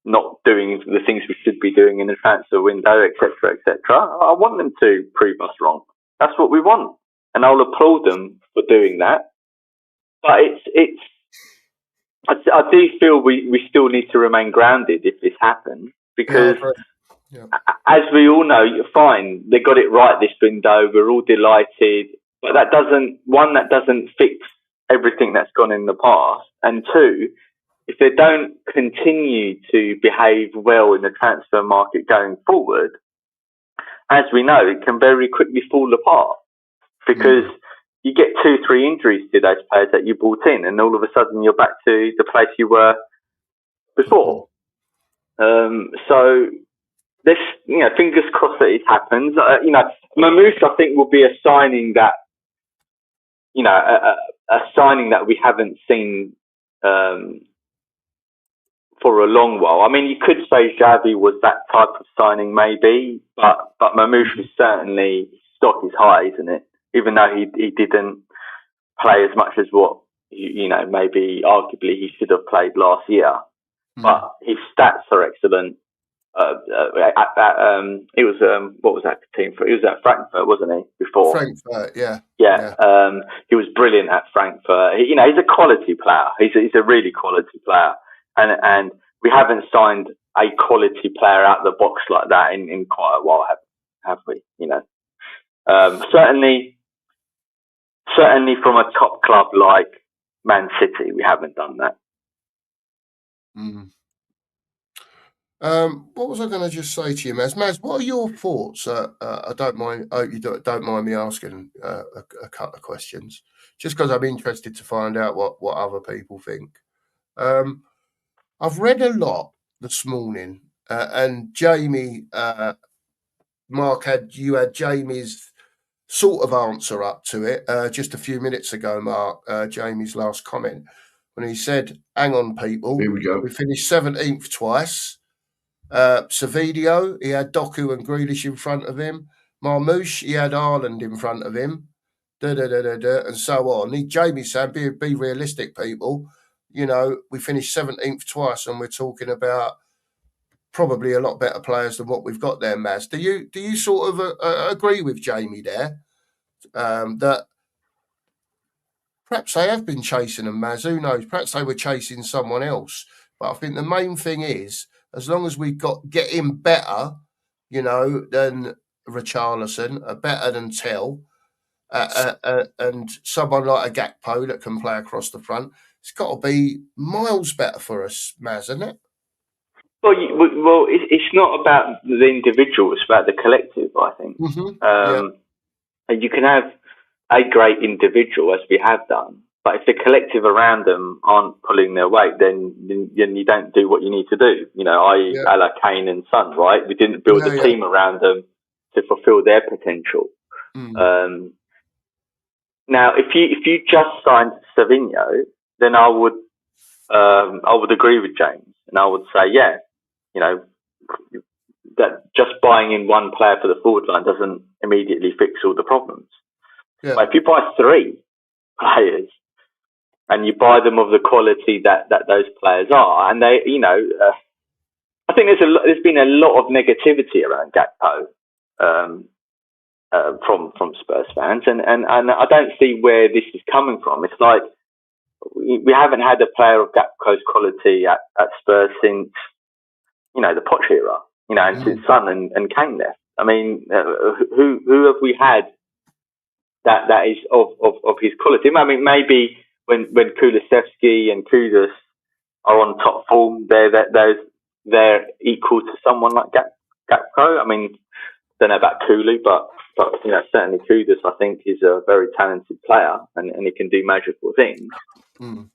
not doing the things we should be doing in the transfer window, etc., etc. I want them to prove us wrong. That's what we want, and I'll applaud them for doing that. But I do feel we still need to remain grounded if this happens, because as we all know, fine, they got it right this window. We're all delighted, but that doesn't fix everything that's gone in the past. And two, if they don't continue to behave well in the transfer market going forward, as we know, it can very quickly fall apart, because you get 2-3 injuries to those players that you brought in, and all of a sudden you're back to the place you were before. So this, fingers crossed that it happens. Mamouche, I think, will be a signing that, a signing that we haven't seen for a long while. I mean, you could say Xavi was that type of signing, maybe, but Mamouche is certainly, stock is high, isn't it? Even though he didn't play as much as what maybe arguably he should have played last year, but his stats are excellent. It was what was that team for? He was at Frankfurt, wasn't he? Before Frankfurt, yeah. He was brilliant at Frankfurt. He's a quality player. He's a really quality player, and we haven't signed a quality player out of the box like that in quite a while, have we? Certainly from a top club like Man City, we haven't done that. What was I going to just say to you, Maz? Maz, what are your thoughts? I don't mind. I hope you don't mind me asking a couple of questions, just because I'm interested to find out what other people think. I've read a lot this morning, and Jamie, Mark, you had Jamie's sort of answer up to it just a few minutes ago, Mark. Jamie's last comment when he said, "Hang on, people, here we go. We finished 17th twice." Savidio, he had Doku and Grealish in front of him. Marmouche, he had Ireland in front of him. And so on. Jamie's saying, be realistic, people. We finished 17th twice, and we're talking about probably a lot better players than what we've got there, Maz. Do you sort of agree with Jamie there? That perhaps they have been chasing them, Maz. Who knows? Perhaps they were chasing someone else. But I think the main thing is, as long as we get him better, than Richarlison, better than Tell, and someone like a Gakpo that can play across the front, it's got to be miles better for us, Maz, isn't it? Well, it's not about the individual; it's about the collective, I think. And you can have a great individual, as we have done, but if the collective around them aren't pulling their weight, then you don't do what you need to do. A la Kane and Son, right? We didn't build a team around them to fulfil their potential. Now, if you just signed Savinho, then I would agree with James, and I would say, that just buying in one player for the forward line doesn't immediately fix all the problems. But if you buy 3 players and you buy them of the quality that those players are, and they, I think there's been a lot of negativity around Gakpo from Spurs fans, and I don't see where this is coming from. It's like we haven't had a player of Gakpo's quality at Spurs since the Poch era, and since Son and Kane left. I mean, who have we had that is of his quality. I mean, maybe when Kulusevski and Kudus are on top form, they're equal to someone like Gakpo. I mean, don't know about Kulu, but certainly Kudus, I think, is a very talented player and he can do magical things. Mm.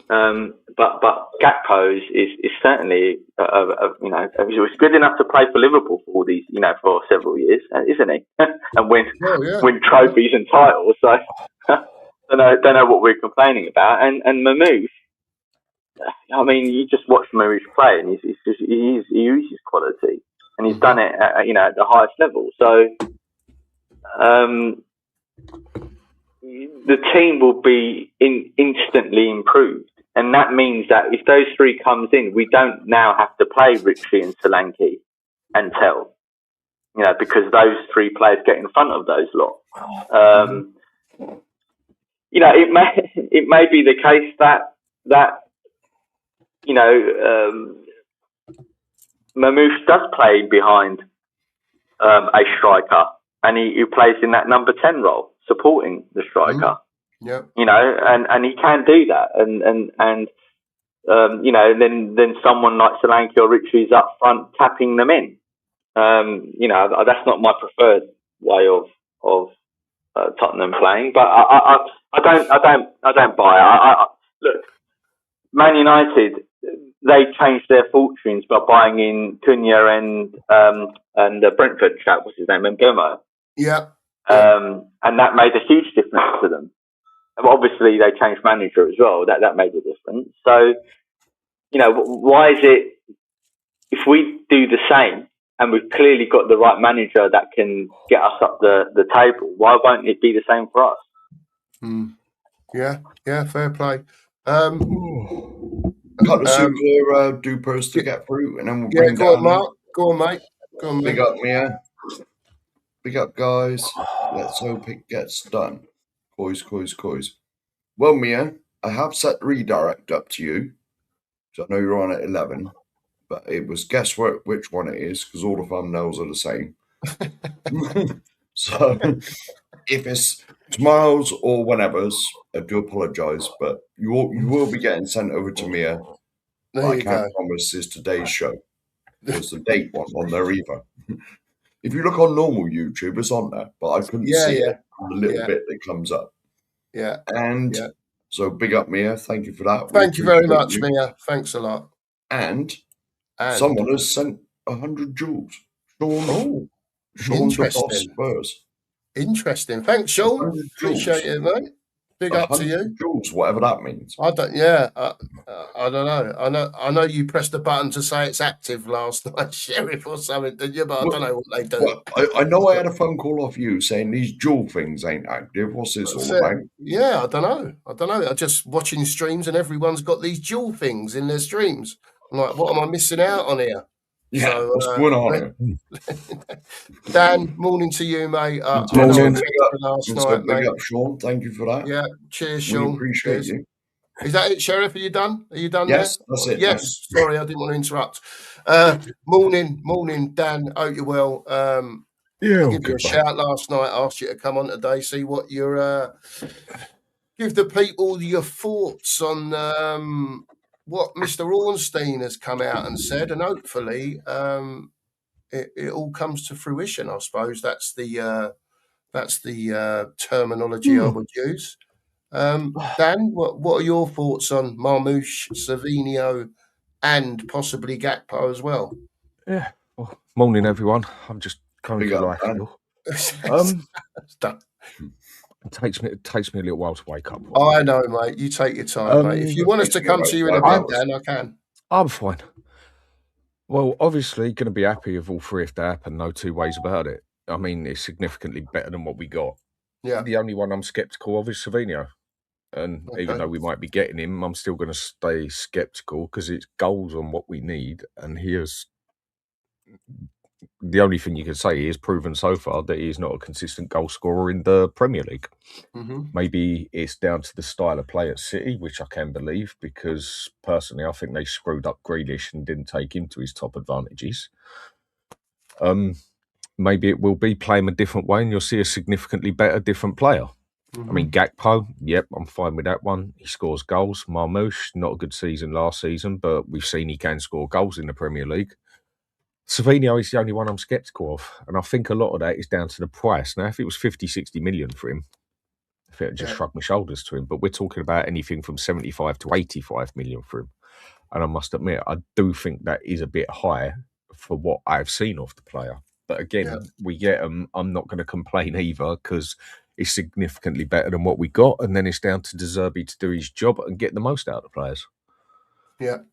But Gakpo is certainly he was good enough to play for Liverpool for all these for several years, isn't he? And win trophies and titles. So don't know what we're complaining about. And Mamouche, I mean, you just watch Mamouche play, and he uses quality, and he's done it at the highest level. So the team will be instantly improved. And that means that if those three comes in, we don't now have to play Ritchie and Solanke and Tell, because those three players get in front of those lot. It may be the case that Mamouche does play behind a striker, and he plays in that number 10 role, supporting the striker. Yeah, and he can do that, and then someone like Solanke or Ritchie is up front tapping them in. That's not my preferred way of Tottenham playing, but I don't buy it. Look, Man United, they changed their fortunes by buying in Cunha and the Brentford chap, what's his name, Mbeumo. Yeah. And that made a huge difference to them. Obviously, they changed manager as well. That made a difference. So, why is it, if we do the same and we've clearly got the right manager that can get us up the table, why won't it be the same for us? Yeah, fair play. A couple of super dupers to get through, and then we'll bring go down. on, Mark. Go on, mate. Big up, Mia. Big up, guys. Let's hope it gets done. Coys. Well, Mia, I have set the redirect up to you, so I know you're on at 11, but it was guesswork which one it is, because all the thumbnails are the same. So, if it's tomorrow's or whenever's, I do apologise, but you will be getting sent over to Mia. I can't promise it's today's show. There's the date one on there either. If you look on normal YouTube, it's on there, but I couldn't see it on the little bit that comes up. Yeah. And so big up, Mia. Thank you for that. Thank you very much, Mia. Thanks a lot. And someone has sent 100 joules. Sean interesting. Spurs. Interesting. Thanks, Sean. Appreciate it, mate. Big up to you. Joules, whatever that means. I don't. Yeah, I don't know. I know you pressed the button to say it's active last night, Sheriff, or something, did you? But I don't know what they do. Well, I know I had a phone call off you saying these dual things ain't active. What's this all about? Yeah, I don't know. I'm just watching streams and everyone's got these dual things in their streams. I'm like, what am I missing out on here? Yeah, so, what's going on here? Dan, morning to you, mate. Morning. Big up, Sean. Thank you for that. Yeah, cheers, Sean. We appreciate you. Is that it, Sheriff? Are you done? Yes, there? That's it. Yes, sorry, I didn't want to interrupt. Morning, Dan. Hope you're well. I gave you a shout last night. Asked you to come on today. See what your give the people your thoughts on what Mr. Ornstein has come out and said, and hopefully it all comes to fruition. I suppose that's the terminology I would use. Dan, what are your thoughts on Marmouche, Savinio, and possibly Gakpo as well? Yeah. Well, morning, everyone. I'm just coming to life. It takes me a little while to wake up. I know, mate. You take your time, mate. If you want us to come to you in a bit, Dan, I can. I'm fine. Well, obviously, going to be happy with all three if they happen. No two ways about it. I mean, it's significantly better than what we got. Yeah. The only one I'm sceptical of is Savinio. And even though we might be getting him, I'm still going to stay sceptical because it's goals on what we need. And the only thing you can say is proven so far that he is not a consistent goal scorer in the Premier League. Mm-hmm. Maybe it's down to the style of play at City, which I can believe, because personally I think they screwed up Grealish and didn't take him to his top advantages. maybe it will be play him a different way and you'll see a significantly better, different player. I mean, Gakpo, yep, I'm fine with that one. He scores goals. Marmoush, not a good season last season, but we've seen he can score goals in the Premier League. Savinho is the only one I'm sceptical of, and I think a lot of that is down to the price. Now, if it was 50, 60 million for him, I think I'd just shrug my shoulders to him, but we're talking about anything from 75 to 85 million for him. And I must admit, I do think that is a bit high for what I've seen of the player. But again, we get him. I'm not going to complain either because it's significantly better than what we got. And then it's down to De Zerbi to do his job and get the most out of the players.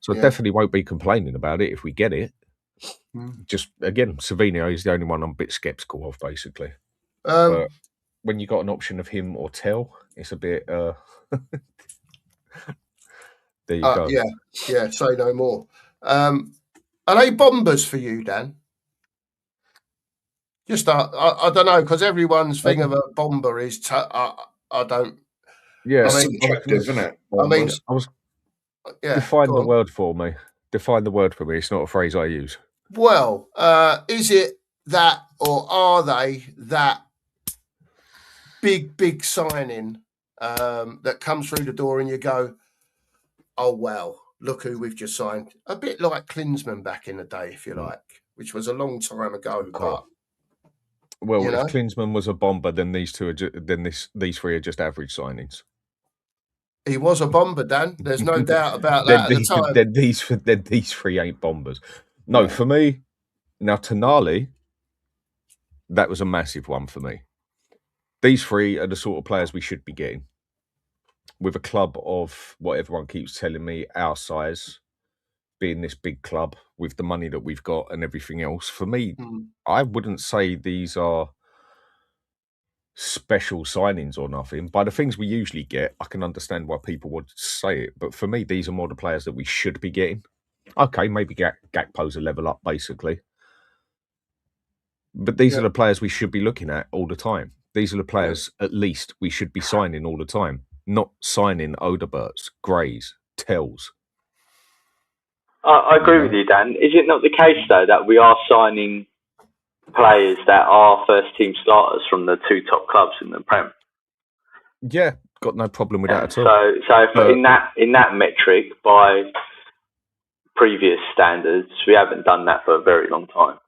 So I definitely won't be complaining about it if we get it. Just, again, Savinho is the only one I'm a bit sceptical of, basically. But when you got an option of him or Tell, it's a bit... there you go. Yeah, say no more. Are they bombers for you, Dan? Just, I don't know, because everyone's thing of a bomber is... I don't... Yeah, it's subjective, isn't it? Bombers. I was... define the word for me. Define the word for me. It's not a phrase I use. Well, is it that, or are they that big signing that comes through the door and you go, oh, well, look who we've just signed. A bit like Klinsmann back in the day, if you like, which was a long time ago. But well, if Klinsmann was a bomber, then these three are just average signings. He was a bomber, Dan. There's no doubt about that at the time. Then these three ain't bombers. No, for me, now Tonali, that was a massive one for me. These three are the sort of players we should be getting. With a club of what everyone keeps telling me, our size, being this big club with the money that we've got and everything else. For me, I wouldn't say these are special signings or nothing. By the things we usually get, I can understand why people would say it. But for me, these are more the players that we should be getting. Okay, maybe Gakpo's a level up, basically. But these are the players we should be looking at all the time. These are the players, at least, we should be signing all the time. Not signing Odeberts, Greys, Tells. I agree with you, Dan. Is it not the case, though, that we are signing players that are first-team starters from the two top clubs in the Prem? Yeah, got no problem with that at all. So in that metric, by previous standards, we haven't done that for a very long time.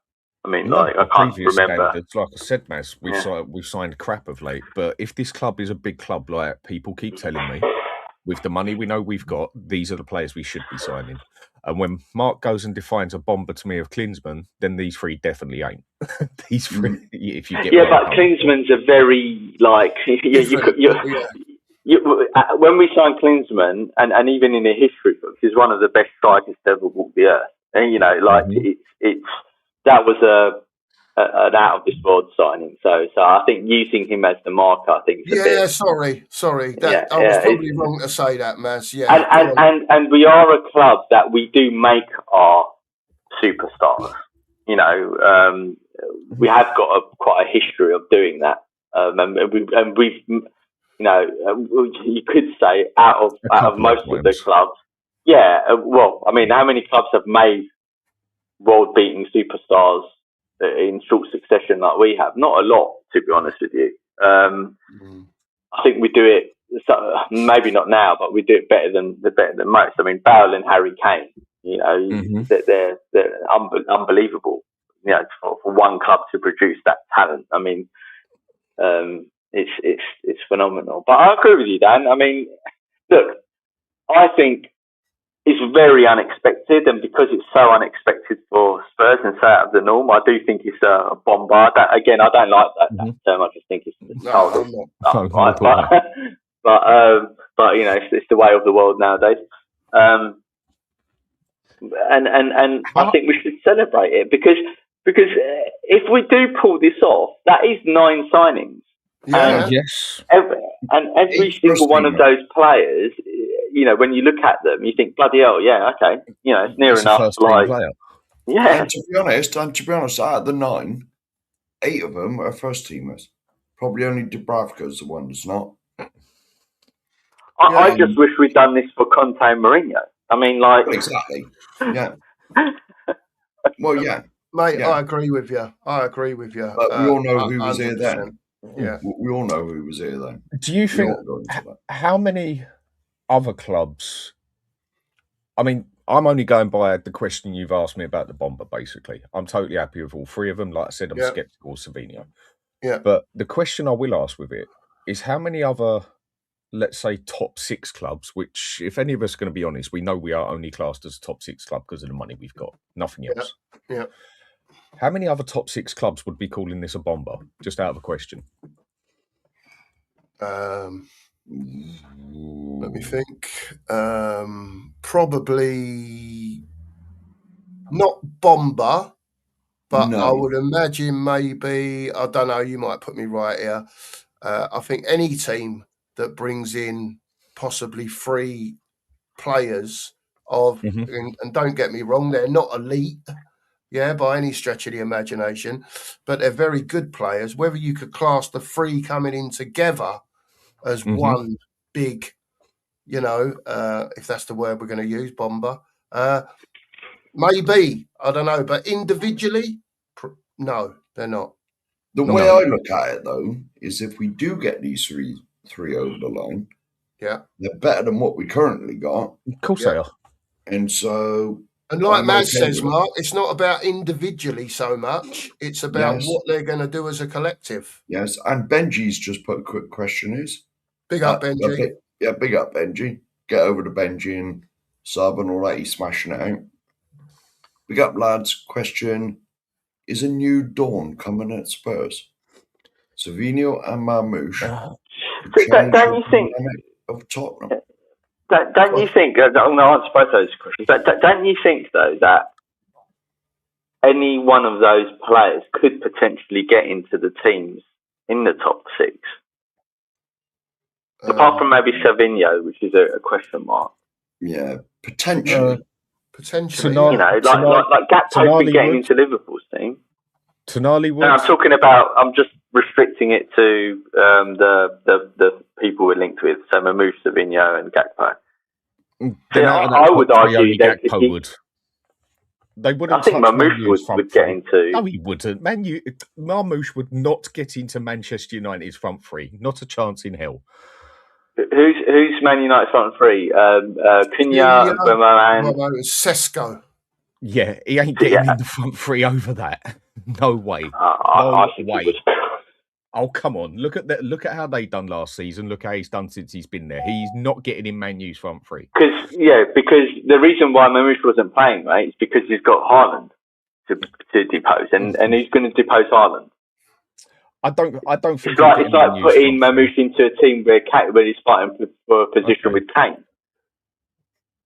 I mean, I can't remember. Standards, like I said, Maz, we've signed crap of late. But if this club is a big club, like people keep telling me, with the money we know we've got, these are the players we should be signing. And when Mark goes and defines a bomber to me of Klinsmann, then these three definitely ain't. These three, if you get but Klinsmann's a very when we signed Klinsmann, and even in the history books, he's one of the best strikers to ever walk the earth. And it's that was an out of this world signing. So I think using him as the marker, I think. Sorry. I was probably wrong to say that, Maz. Yeah, and we are a club that we do make our superstars. We have got quite a history of doing that, and we've you could say out of most of the clubs. Yeah, well, I mean, how many clubs have made world-beating superstars in short succession like we have? Not a lot, to be honest with you. I think we do it, maybe not now, but we do it better than most. I mean, Bale and Harry Kane, they're unbelievable. For one club to produce that talent, I mean, it's phenomenal. But I agree with you, Dan. I mean, look, I think it's very unexpected, and because it's so unexpected for Spurs and so out of the norm, I do think it's a bombard. Again, I don't like that term. I just think it's but it's the way of the world nowadays. And I think we should celebrate it because if we do pull this off, that is 9 signings. Yes. Every single one of those players, when you look at them, you think, bloody hell, yeah, okay, it's near enough. Yeah. And to be honest, out of the 9, 8 of them are first teamers. Probably only Dubravka's the one that's not. I just wish we'd done this for Conte and Mourinho. I mean, exactly. Yeah. Well, yeah. Mate, Yeah. I agree with you. But we all know who was here 100%. then. Yeah. We all know who was here then. Do you think Not going into that. how many other clubs? I mean, I'm only going by the question you've asked me about the Bomber. Basically, I'm totally happy with all three of them. Like I said, I'm Yeah. skeptical of Savinho. Yeah. But the question I will ask with it is how many other, let's say, top 6 clubs, which, if any of us are going to be honest, we know we are only classed as a top 6 club because of the money we've got, nothing else. Yeah. How many other top 6 clubs would be calling this a bomber? Just out of a question. Let me think. Probably not bomber, but No. I would imagine maybe, I don't know, you might put me right here. I think any team that brings in possibly 3 players and don't get me wrong, they're not elite, by any stretch of the imagination, but they're very good players. Whether you could class the 3 coming in together as one big, if that's the word we're going to use, bomber, maybe, I don't know, but individually, no, they're not. The way I look at it, though, is if we do get these three over the line, they're better than what we currently got. Of course they are. And so... And like Matt says, Mark, it's not about individually so much. It's about what they're going to do as a collective. Yes, and Benji's just put a quick question is... Big up, Benji. Big up, Benji. Get over to Benji and sub and all that. He's smashing it out. Big up, lads. Question, is a new dawn coming at Spurs? Savinho and Marmouche. Don't you think... of Tottenham. Don't you think, I'm going to answer both those questions, but don't you think, though, that any one of those players could potentially get into the teams in the top 6? Apart from maybe Savinho, which is a question mark. Yeah, potentially. Potentially. Like Gakpo getting into Liverpool's team. Tonali would. I'm just restricting it to the people we're linked with, so Mamouche, Savinho and Gakpo. I would argue that Gakpo would. They wouldn't. I think Mamouche would get into. No, he wouldn't. Marmouche would not get into Manchester United's front 3. Not a chance in hell. Who's Man United's front 3? Cunha, and Sesko. Yeah, he ain't getting in the front 3 over that. No way. I think way. Oh, come on. Look at that. Look at how they done last season. Look how he's done since he's been there. He's not getting in Man U's front 3. Because the reason why Mamouche wasn't playing, right, is because he's got Haaland to depose, and he's going to depose Haaland. I don't think it's like putting Mamouche into a team where he's fighting for a position with Kane.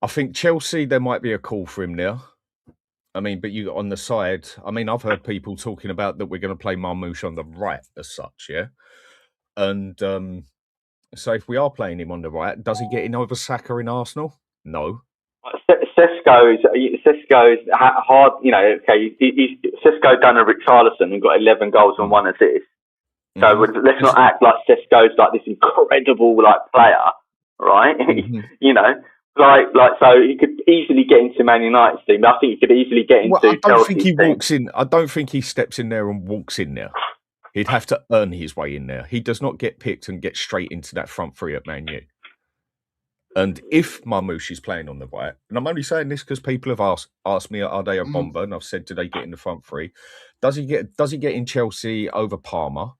I think Chelsea, there might be a call for him there. I mean, but you on the side, I mean, I've heard people talking about that we're going to play Marmouche on the right as such, yeah? And so if we are playing him on the right, does he get in over Saka in Arsenal? No. Sesko's hard, Sesko done a Richarlison and got 11 goals and 1 assist. So let's not act like Sesko's like this incredible player, right? So he could easily get into Man United's team. I think he could easily get into. I don't think he walks in. I don't think he steps in there and walks in there. He'd have to earn his way in there. He does not get picked and get straight into that front 3 at Man U. And if Marmouche is playing on the right, and I'm only saying this because people have asked me, are they a bomber? And I've said, do they get in the front 3? Does he get in Chelsea over Palmer?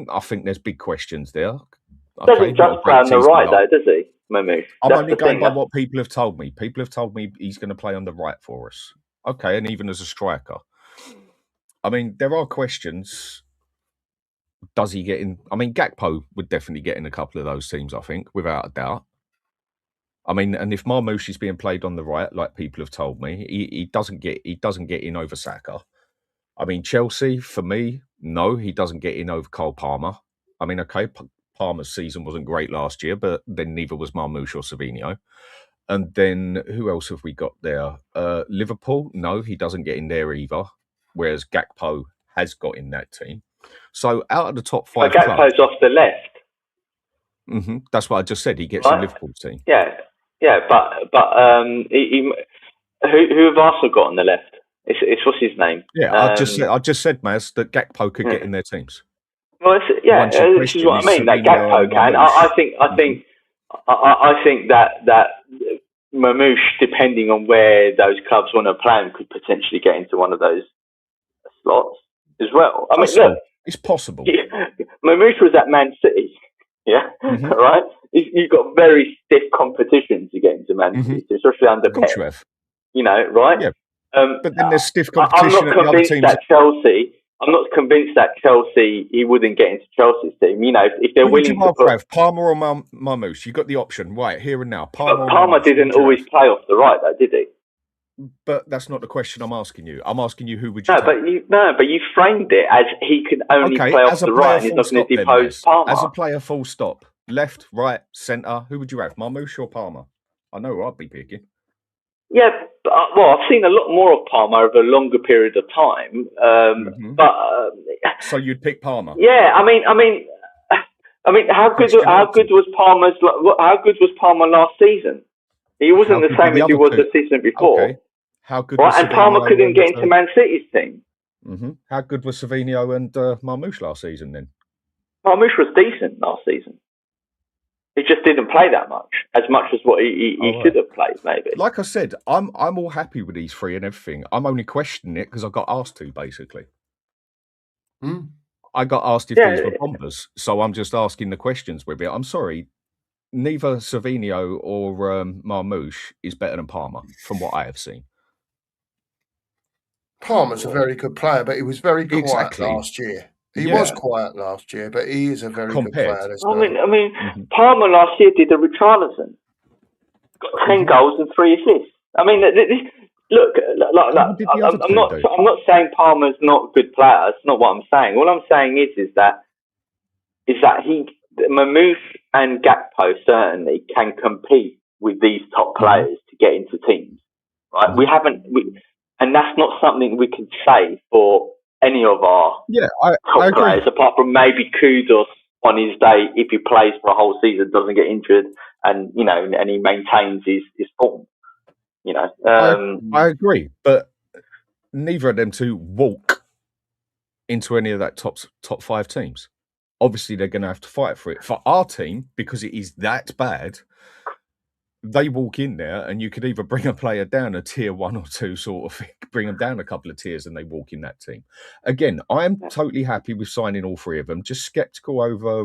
I think there's big questions there. Doesn't just play on the right though, does he? Mamouche. I'm only going by what people have told me. People have told me he's going to play on the right for us. Okay, and even as a striker. I mean, there are questions. Does he get in? I mean, Gakpo would definitely get in a couple of those teams, I think, without a doubt. I mean, and if Marmouche is being played on the right, like people have told me, he doesn't get in over Saka. I mean, Chelsea, for me, no, he doesn't get in over Cole Palmer. I mean, okay, Palmer's season wasn't great last year, but then neither was Marmouche or Savinho. And then who else have we got there? Liverpool, no, he doesn't get in there either, whereas Gakpo has got in that team. So out of the top 5 Gakpo's clubs, off the left. That's what I just said. He gets in Liverpool's team. Yeah, but who have Arsenal got on the left? It's what's his name? Yeah, I just said, Maz, that Gakpo could get in their teams. Well, this is what I mean. That Gakpo can. I think that Mamouche, depending on where those clubs want to play him, could potentially get into one of those slots as well. I mean, look, it's possible. Mamouche was at Man City, right? You've got very stiff competition to get into Man City, especially under Pep. Right? Yeah. But then there's stiff competition. I'm not convinced that Chelsea, he wouldn't get into Chelsea's team. If they're willing to put Palmer or Mamouche, you got the option right here and now. Palmer didn't always play off the right, though, did he? But that's not the question I'm asking you. I'm asking you who would you? But you framed it as he can only play off the right, and he's not going to depose Palmer. As a player, full stop. Left, right, centre. Who would you have, Mamouche or Palmer? I know who I'd be picking. Yeah, I've seen a lot more of Palmer over a longer period of time. So you'd pick Palmer? Yeah, I mean, how good was Palmer last season? He wasn't the same as he was the season before. Okay. How good? Right, and Palmer couldn't get into Man City's team. How good was Savinho and Mamouche last season then? Mamouche was decent last season. He just didn't play that much as what he should have played, maybe. Like I said, I'm all happy with these three and everything. I'm only questioning it because I got asked to, basically. I got asked if these were bombers, so I'm just asking the questions with it. I'm sorry, neither Savinho or Mamouche is better than Palmer, from what I have seen. Palmer's a very good player, but he was very quiet last year. He was quiet last year, but he is a very good player. I mean, Palmer last year did the Richarlison. Got 10 goals and 3 assists. I mean, look, I'm not saying Palmer's not a good player. That's not what I'm saying. All I'm saying is that Mamouche and Gakpo certainly can compete with these top players to get into teams. Right? And that's not something we can say for any of our top players, apart from maybe Kudus on his day, if he plays for a whole season, doesn't get injured, and he maintains his form. I agree, but neither of them two walk into any of that top 5 teams. Obviously, they're going to have to fight for it. For our team, because it is that bad, they walk in there and you could either bring a player down a tier 1 or 2 sort of thing, bring them down a couple of tiers and they walk in that team. Again, I'm totally happy with signing all 3 of them. Just sceptical over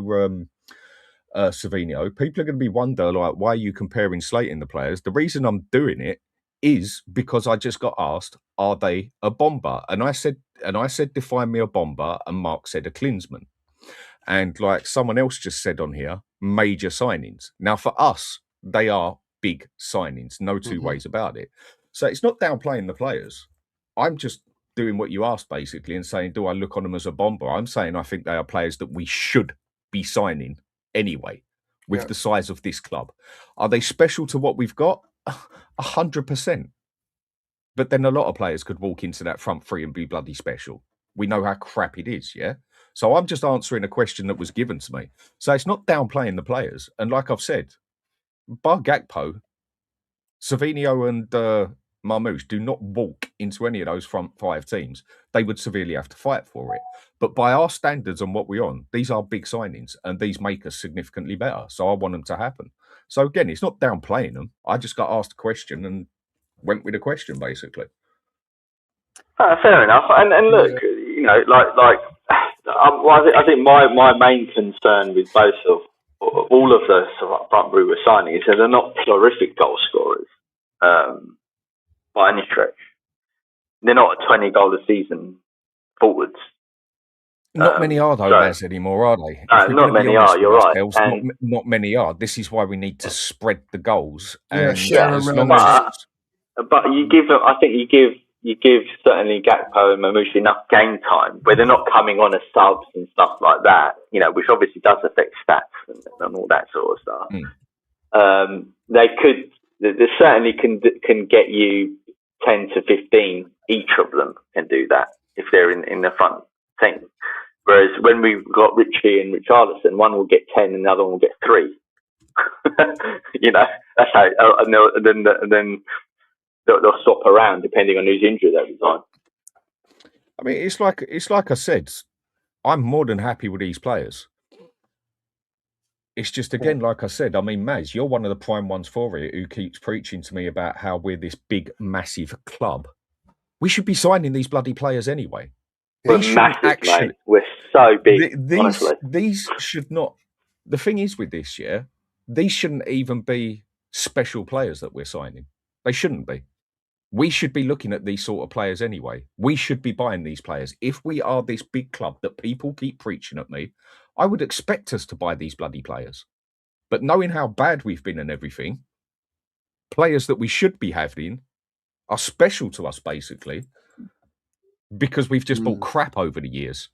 Savinho. People are going to be wondering, why are you comparing slating the players? The reason I'm doing it is because I just got asked, are they a bomber? And I said, define me a bomber, and Mark said a Klinsmann. And like someone else just said on here, major signings. Now for us, they are big signings, no two ways about it. So it's not downplaying the players. I'm just doing what you asked basically and saying, do I look on them as a bomber? I'm saying I think they are players that we should be signing anyway with the size of this club. Are they special to what we've got? 100%. But then a lot of players could walk into that front 3 and be bloody special. We know how crap it is, yeah? So I'm just answering a question that was given to me. So it's not downplaying the players. And like I've said, bar Gakpo, Savinho and Mamouche do not walk into any of those front 5 teams. They would severely have to fight for it. But by our standards and what we're on, these are big signings and these make us significantly better. So I want them to happen. So again, it's not downplaying them. I just got asked a question and went with a question, basically. Fair enough. And look, I think my main concern with all of the front row we're signing is that they're not horrific goal scorers by any stretch. They're not a 20 goal a season forwards. Not many are though, Baz, anymore, are they? Not many are. You're right. Not many are. This is why we need to spread the goals. But you give them. I think you give certainly Gakpo and Mamouche enough game time where they're not coming on as subs and stuff like that. Which obviously does affect stats and all that sort of stuff. They certainly can get you 10 to 15. Each of them can do that if they're in the front team. Whereas when we've got Richie and Richarlison, one will get 10 and the other one will get 3. That's how. And then they'll swap around depending on who's injured every time. I mean, it's like I said, I'm more than happy with these players. It's just, again, like I said, I mean, Maz, you're one of the prime ones for it who keeps preaching to me about how we're this big, massive club. We should be signing these bloody players anyway. We're massive, mate. We're so big, honestly. These should not... The thing is with this, these shouldn't even be special players that we're signing. They shouldn't be. We should be looking at these sort of players anyway. We should be buying these players. If we are this big club that people keep preaching at me, I would expect us to buy these bloody players. But knowing how bad we've been and everything, players that we should be having are special to us, basically, because we've just bought crap over the years.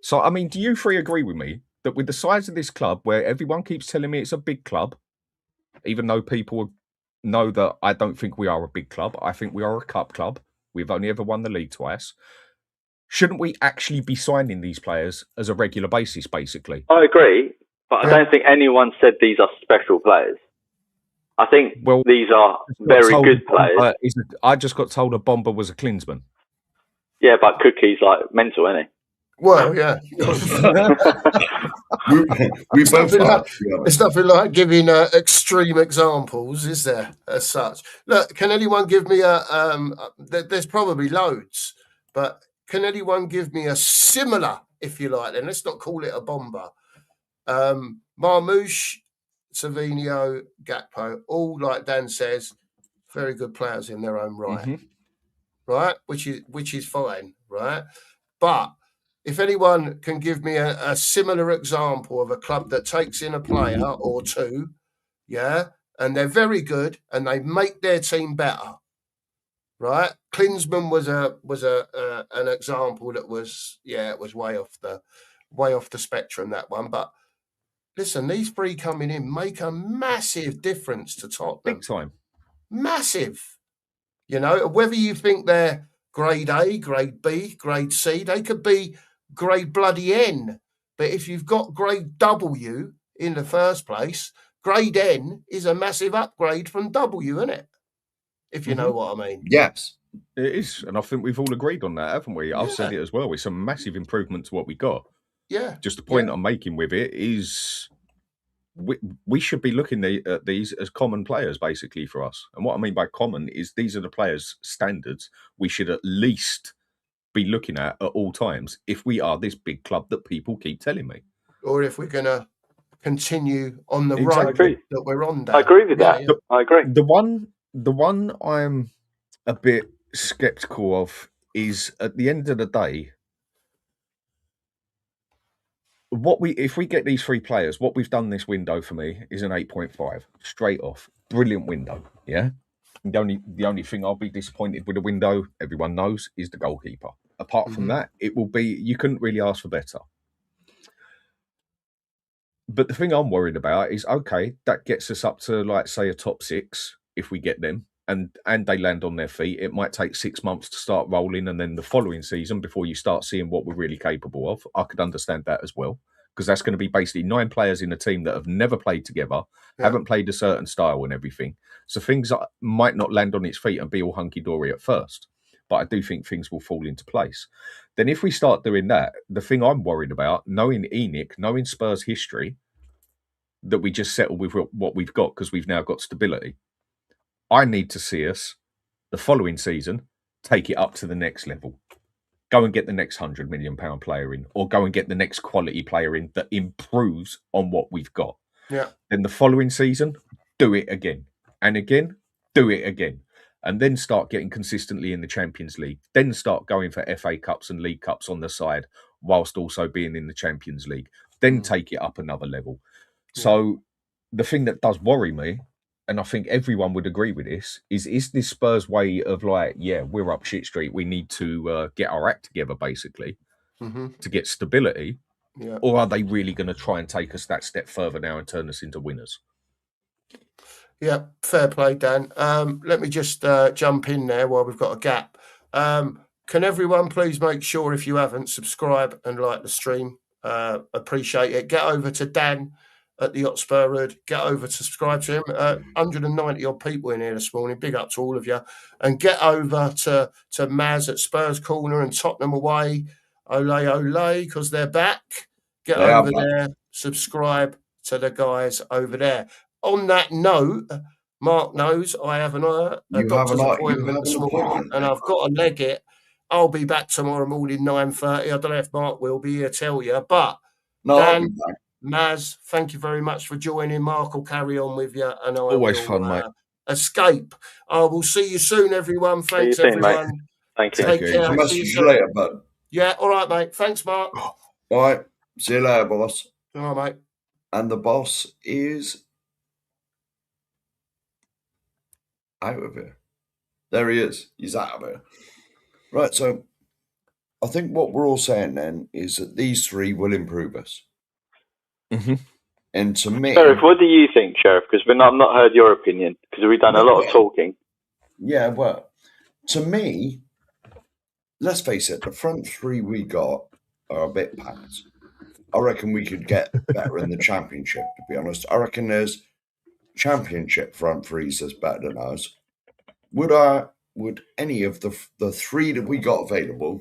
So, I mean, do you three agree with me that with the size of this club, where everyone keeps telling me it's a big club, even though people know that I don't think we are a big club, I think we are a cup club. We've only ever won the league twice. Shouldn't we actually be signing these players as a regular basis, basically? I agree, but I don't think anyone said these are special players. I think these are very good players. I just got told a Bomber was a Klinsmann. Yeah, but Cookie's like mental, isn't he? Well, yeah. we both are. It's nothing like giving extreme examples, is there, as such? Look, can anyone give me there's probably loads, but can anyone give me a similar, if you like, then let's not call it a Bomber. Marmoush, Savinio, Gakpo, all, like Dan says, very good players in their own right. Right? Which is fine, right? But if anyone can give me a similar example of a club that takes in a player or two, and they're very good and they make their team better, right? Klinsmann was an example that was it was way off the spectrum, that one. But listen, these three coming in make a massive difference to Tottenham. Big time. Massive. You know, whether you think they're grade A, grade B, grade C, they could be grade bloody N. But if you've got grade W in the first place, grade N is a massive upgrade from W, isn't it? If you know what I mean. Yes. It is. And I think we've all agreed on that, haven't we? I've said it as well. It's a massive improvement to what we got. Yeah. Just the point I'm making with it is we should be looking at these as common players, basically, for us. And what I mean by common is these are the players' standards we should at least be looking at all times if we are this big club that people keep telling me. Or if we're going to continue on the road that we're on. Dan. I agree with that. Yeah. I agree. The one I'm a bit sceptical of is, at the end of the day, if we get these three players, what we've done this window for me is an 8.5 straight off. Brilliant window. Yeah. The only thing I'll be disappointed with the window, everyone knows, is the goalkeeper. Apart from that, it will be, you couldn't really ask for better. But the thing I'm worried about is, okay, that gets us up to, like, say, a top 6 if we get them and they land on their feet. It might take 6 months to start rolling, and then the following season before you start seeing what we're really capable of. I could understand that as well, because that's going to be basically 9 players in a team that have never played together, haven't played a certain style and everything. So things might not land on its feet and be all hunky-dory at first, but I do think things will fall into place. Then if we start doing that, the thing I'm worried about, knowing ENIC, knowing Spurs history, that we just settle with what we've got because we've now got stability. I need to see us, the following season, take it up to the next level. Go and get the next £100 million player in, or go and get the next quality player in that improves on what we've got. Yeah. Then the following season, do it again. And again, do it again. And then start getting consistently in the Champions League. Then start going for FA Cups and League Cups on the side, whilst also being in the Champions League. Then take it up another level. Yeah. So the thing that does worry me, and I think everyone would agree with this, is this Spurs way of, like, we're up shit street, we need to get our act together, basically, to get stability? Yeah. Or are they really going to try and take us that step further now and turn us into winners? Yeah, fair play, Dan. Let me just jump in there while we've got a gap. Can everyone please make sure, if you haven't, subscribe and like the stream? Appreciate it. Get over to Dan at the Hotspur Hood. Get over, subscribe to him. 190 odd people in here this morning. Big up to all of you. And get over to Maz at Spurs Corner and Tottenham Away. Ole, because they're back. Get over there, subscribe to the guys over there. On that note, Mark knows I have a doctor's appointment this morning, and I've got to leg it. I'll be back tomorrow morning, 9:30. I don't know if Mark will be here to tell you, but No, Dan, Maz, thank you very much for joining. Mark will carry on with you, and I Always will fun, mate. escape. I will see you soon, everyone. Thanks, everyone. Mate. Thank you. Take care. I'll message you later, bud. Yeah, all right, mate. Thanks, Mark. All right. See you later, boss. All right, mate. And the boss is out of here. There he is. He's out of here. Right, so I think what we're all saying then is that these three will improve us. Mm-hmm. And to me... Sheriff, what do you think, Sheriff? Because I've not heard your opinion, because we've done a lot of talking. Yeah, well, to me, let's face it, the front three we got are a bit packed. I reckon we could get better in the Championship, to be honest. I reckon there's Championship front threes that's better than ours. Would any of the three that we got available,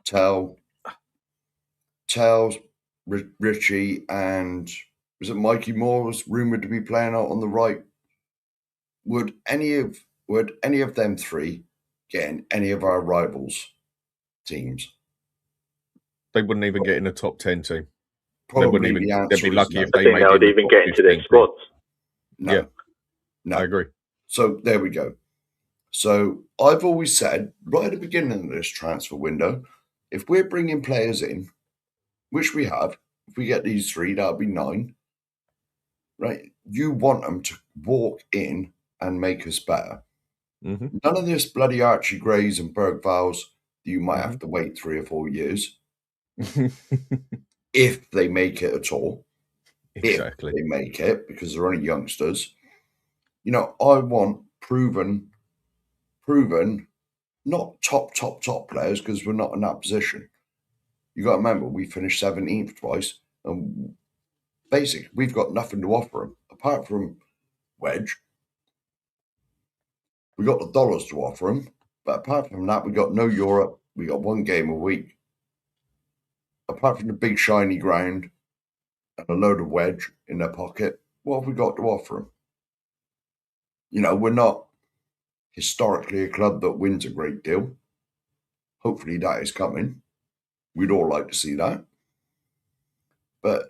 Tell, Richie, and was it Mikey Moore was rumoured to be playing out on the right? Would any of them three get in any of our rivals' teams? They wouldn't even get in the top 10 team. Probably they'd be lucky if I they think made they would it even get into their squads. No. Yeah. No. I agree. So there we go. So I've always said, right at the beginning of this transfer window, if we're bringing players in, which we have, if we get these three, that'll be 9, right? You want them to walk in and make us better. Mm-hmm. None of this bloody Archie Grays and Bergvals that you might have to wait 3 or 4 years. If they make it at all. Exactly. If they make it, because they're only youngsters. You know, I want proven, not top players, because we're not in that position. You got to remember, we finished 17th twice, and basically, we've got nothing to offer them apart from Wedge. We got the dollars to offer them, but apart from that, we got no Europe. We got 1 game a week. Apart from the big shiny ground and a load of Wedge in their pocket, what have we got to offer them? You know, we're not historically a club that wins a great deal. Hopefully that is coming. We'd all like to see that. But,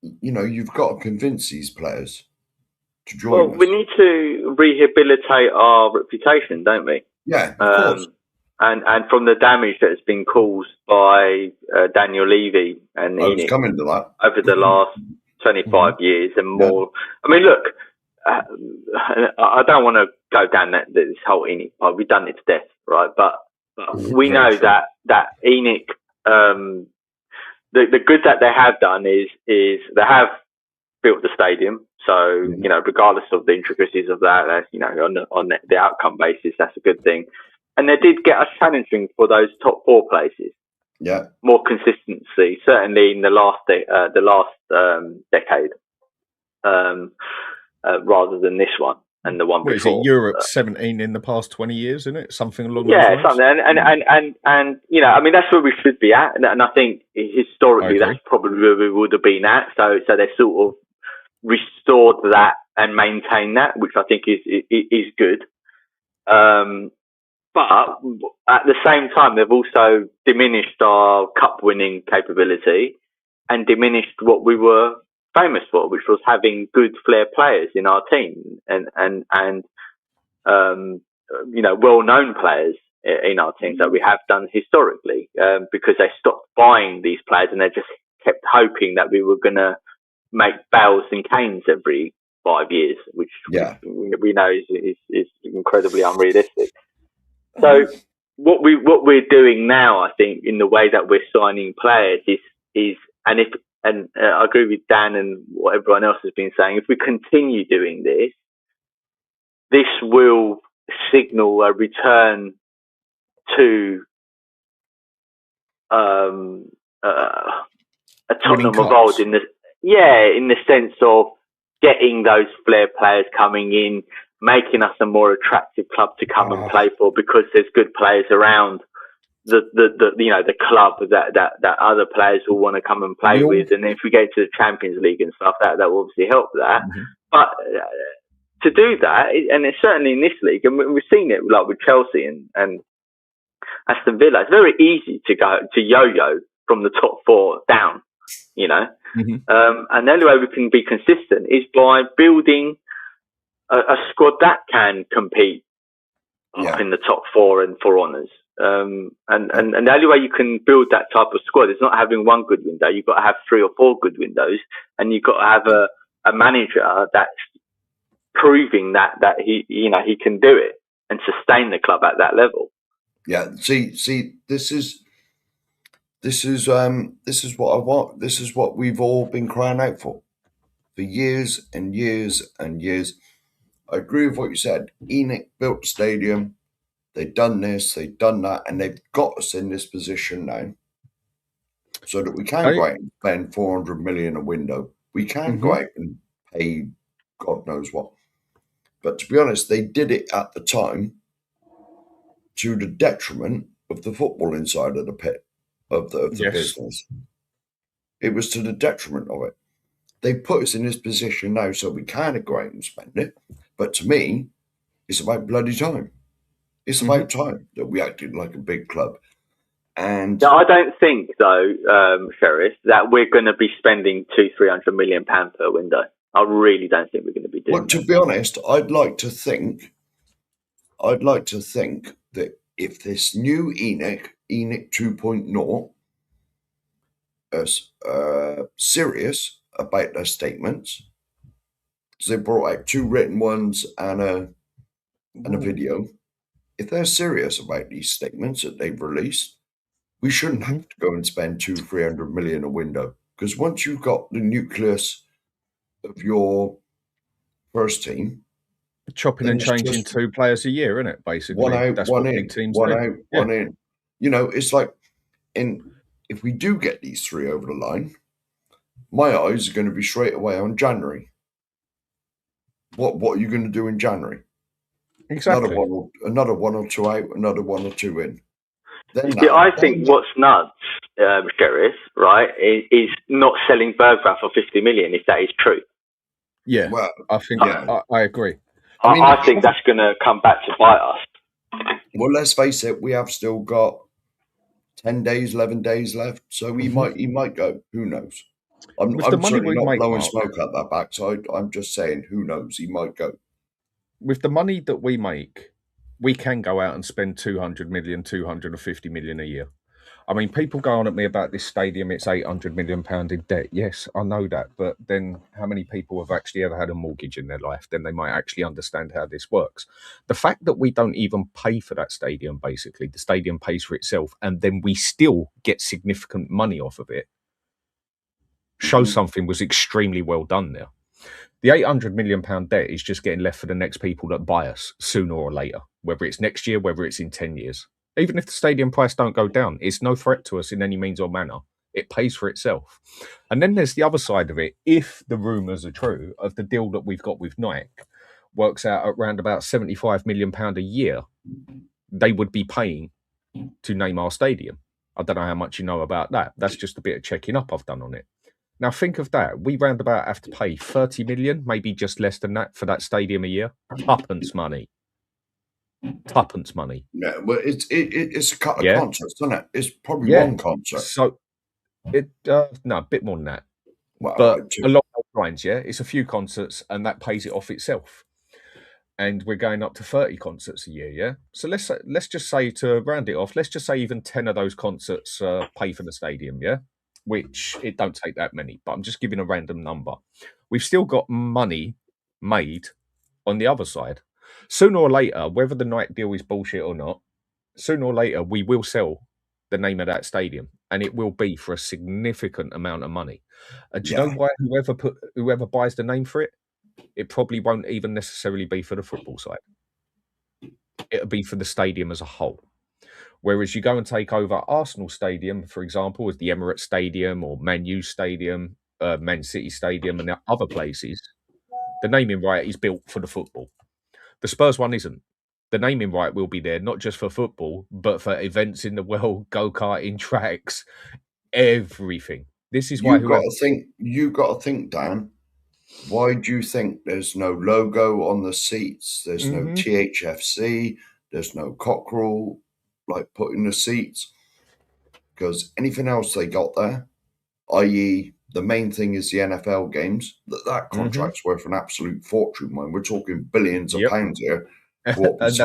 you know, you've got to convince these players to join us. We need to rehabilitate our reputation, don't we? Yeah, of course. And from the damage that has been caused by Daniel Levy and I was Enoch coming to that. over the last 25 years and more. I mean, look, I don't want to go down this whole Enoch. We've done it to death, right? But we know that Enoch, the good that they have done is they have built the stadium. So, you know, regardless of the intricacies of that, that's, you know, on the outcome basis, that's a good thing. And they did get us challenging for those top 4 places. Yeah. More consistency, certainly in the last decade, rather than this one and the one before. Is it Europe 17 in the past 20 years, isn't it? Something along those lines? Yeah, something. And you know, I mean, that's where we should be at. And I think historically that's probably where we would have been at. So they sort of restored that and maintained that, which I think is good. But at the same time, they've also diminished our cup-winning capability and diminished what we were famous for, which was having good flair players in our team and you know, well-known players in our teams that we have done historically, because they stopped buying these players and they just kept hoping that we were going to make Bales and Kanes every 5 years, which we know is incredibly unrealistic. So what we're doing now, I think, in the way that we're signing players is and I agree with Dan and what everyone else has been saying. If we continue doing this will signal a return to a Tottenham of old in Yeah, in the sense of getting those flair players coming in, making us a more attractive club to come and play for because there's good players around the club that other players will want to come and play with. And if we get to the Champions League and stuff, that will obviously help that. Mhm. But to do that, and it's certainly in this league, and we've seen it like with Chelsea and Aston Villa, it's very easy to go to yo-yo from the top four down, you know. Mhm. And the only way we can be consistent is by building a squad that can compete in the top four and for honours. And the only way you can build that type of squad is not having one good window. You've got to have 3 or 4 good windows, and you've got to have a manager that's proving that he can do it and sustain the club at that level. Yeah. See, this is what I want. This is what we've all been crying out for years and years and years. I agree with what you said. Enoch built the stadium. They've done this, they've done that, and they've got us in this position now so that we can go out and spend 400 million a window. We can go out and pay God knows what. But to be honest, they did it at the time to the detriment of the football inside of the pit, of the business. It was to the detriment of it. They put us in this position now so we can go out and spend it. But to me, it's about bloody time. It's about time that we acted like a big club. And I don't think, though, Sheriff, that we're going to be spending £200-300 million per window. I really don't think we're going to be doing that. To be honest, I'd like to think that if this new Enoch 2.0 is serious about their statements, because they brought out 2 written ones and a video. If they're serious about these statements that they've released, we shouldn't have to go and spend 200-300 million a window. Because once you've got the nucleus of your first team, chopping and changing 2 players a year, isn't it? Basically, one out, that's one what in, big teams one do. out, one in. You know, it's like, if we do get these 3 over the line, my eyes are going to be straight away on January. What are you going to do in January? Exactly. Another one or 2 out, another 1 or 2 in. I think what's nuts, Sheriff, right, is not selling Bergkamp for 50 million, if that is true. Yeah, well, I think I agree. I think that's going to come back to bite us. Well, let's face it, we have still got 10 days, 11 days left, so he might go. Who knows? I'm certainly not blowing smoke at that backside. I'm just saying, who knows? He might go. With the money that we make, we can go out and spend 200 million, 250 million a year. I mean, people go on at me about this stadium, it's £800 million in debt. Yes, I know that. But then how many people have actually ever had a mortgage in their life? Then they might actually understand how this works. The fact that we don't even pay for that stadium, basically, the stadium pays for itself, and then we still get significant money off of it, shows something was extremely well done there. The £800 million debt is just getting left for the next people that buy us sooner or later, whether it's next year, whether it's in 10 years. Even if the stadium price don't go down, it's no threat to us in any means or manner. It pays for itself. And then there's the other side of it. If the rumours are true of the deal that we've got with Nike works out at around about £75 million a year, they would be paying to name our stadium. I don't know how much you know about that. That's just a bit of checking up I've done on it. Now, think of that. We round about have to pay 30 million, maybe just less than that, for that stadium a year. Tuppence money. Tuppence money. Yeah, well, it's a couple of concerts, isn't it? It's probably one concert. So, no, a bit more than that. Well, but along those lines, it's a few concerts, and that pays it off itself. And we're going up to 30 concerts a year, So let's just say, to round it off, let's just say even 10 of those concerts pay for the stadium, which it don't take that many, but I'm just giving a random number. We've still got money made on the other side. Sooner or later, whether the Nike deal is bullshit or not, sooner or later, we will sell the name of that stadium, and it will be for a significant amount of money. Do you know why whoever buys the name for it, it probably won't even necessarily be for the football side. It'll be for the stadium as a whole. Whereas you go and take over Arsenal Stadium, for example, as the Emirates Stadium or Man U Stadium, Man City Stadium and other places, the naming right is built for the football. The Spurs one isn't. The naming right will be there not just for football, but for events in the world, go-karting, tracks, everything. This is why You got to think, Dan. Why do you think there's no logo on the seats? There's no THFC. There's no cockerel like put in the seats. Because anything else they got there, i.e., the main thing is the NFL games. That contract's worth an absolute fortune. When we're talking billions of pounds here, for what we and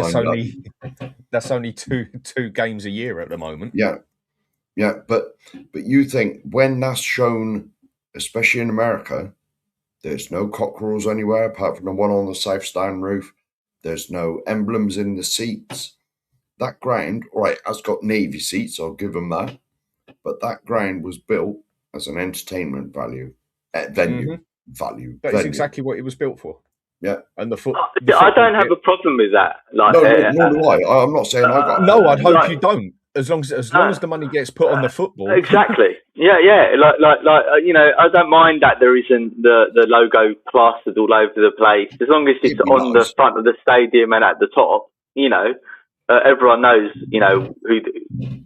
that's up. only two games a year at the moment. Yeah, but you think when that's shown, especially in America, there's no cockerels anywhere apart from the one on the south stand roof. There's no emblems in the seats. That ground, right, has got Navy seats, I'll give them that. But that ground was built as an entertainment venue. That is exactly what it was built for. Yeah. And I don't have a problem with that. Like, no, nor do I. I'm not saying I got. No, I'd hope you don't. As long as the money gets put on the football. Exactly. Yeah. Like I don't mind that there isn't the logo plastered all over the place, as long as it's on the front of the stadium and at the top. Everyone knows who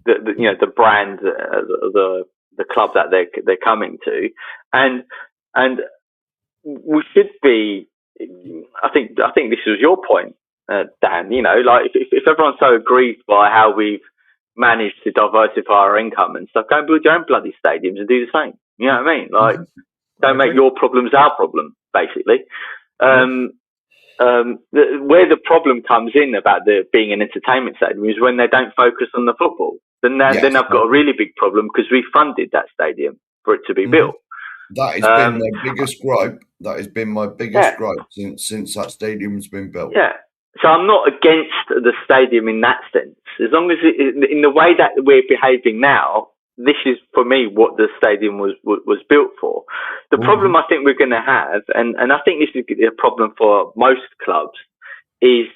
the brand, the club that they're coming to, and we should be. I think this was your point, Dan. Like if everyone's so aggrieved by how we've managed to diversify our income and stuff, go and build your own bloody stadiums and do the same. You know what I mean? Like, don't make your problems our problem, basically. Where the problem comes in about being an entertainment stadium is when they don't focus on the football. Then I've got a really big problem because we funded that stadium for it to be built. That has been my biggest gripe. That has been my biggest gripe since that stadium's been built. Yeah. So I'm not against the stadium in that sense. As long as in the way that we're behaving now, this is for me what the stadium was built for. The problem I think we're going to have, and I think this is a problem for most clubs, is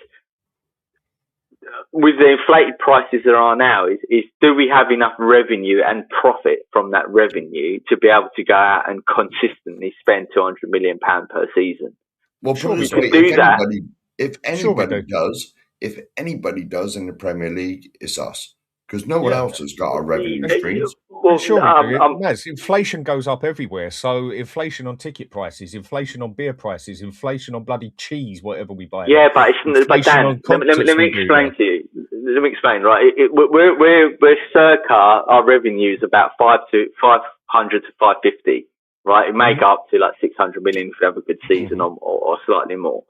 with the inflated prices there are now, is do we have enough revenue and profit from that revenue to be able to go out and consistently spend £200 million per season? Well, sure, we can do that. If anybody does in the Premier League, it's us. Because no one else has got our revenue streams. Well, inflation goes up everywhere. So inflation on ticket prices, inflation on beer prices, inflation on bloody cheese, whatever we buy. Yeah, but Dan, let me explain to you. Let me explain. Right, we're circa our revenue is about 500 to 550. Right, it may go up to like 600 million if we have a good season or slightly more.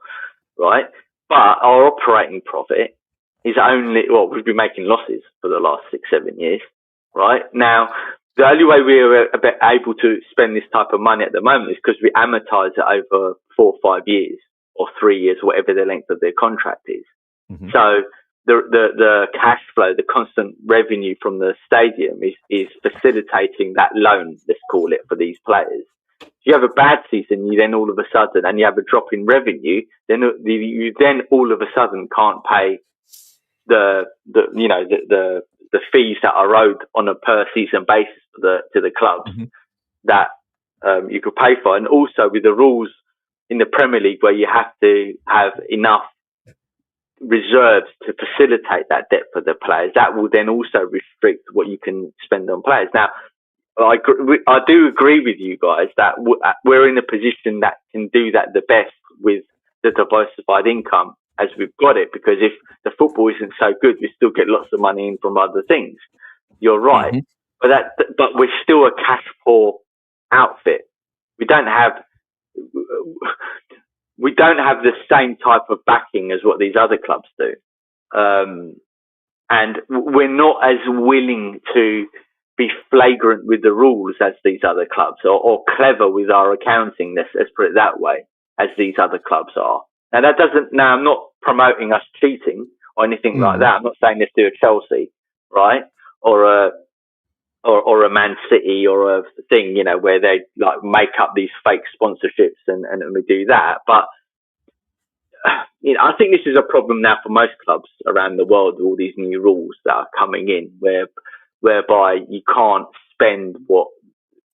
Right, but our operating profit is we've been making losses for the last 6-7 years. Right now, the only way we're able to spend this type of money at the moment is because we amortize it over 4 or 5 years or 3 years, whatever the length of their contract is. So the cash flow, the constant revenue from the stadium is facilitating that loan, let's call it, for these players. If you have a bad season, you then all of a sudden, and you have a drop in revenue, then you then all of a sudden can't pay the fees that are owed on a per season basis to the clubs that you could pay for. And also with the rules in the Premier League where you have to have enough reserves to facilitate that debt for the players, that will then also restrict what you can spend on players. Now, I do agree with you guys that we're in a position that can do that the best with the diversified income as we've got it, because if the football isn't so good, we still get lots of money in from other things. You're right, but we're still a cash poor outfit. We don't have the same type of backing as what these other clubs do, and we're not as willing to be flagrant with the rules as these other clubs, or clever with our accounting. Let's put it that way, as these other clubs are. Now that doesn't. Now I'm not promoting us cheating or anything like that. I'm not saying let's do a Chelsea, right, or a Man City or a thing, where they like make up these fake sponsorships and we do that. But I think this is a problem now for most clubs around the world. All these new rules that are coming in, whereby you can't spend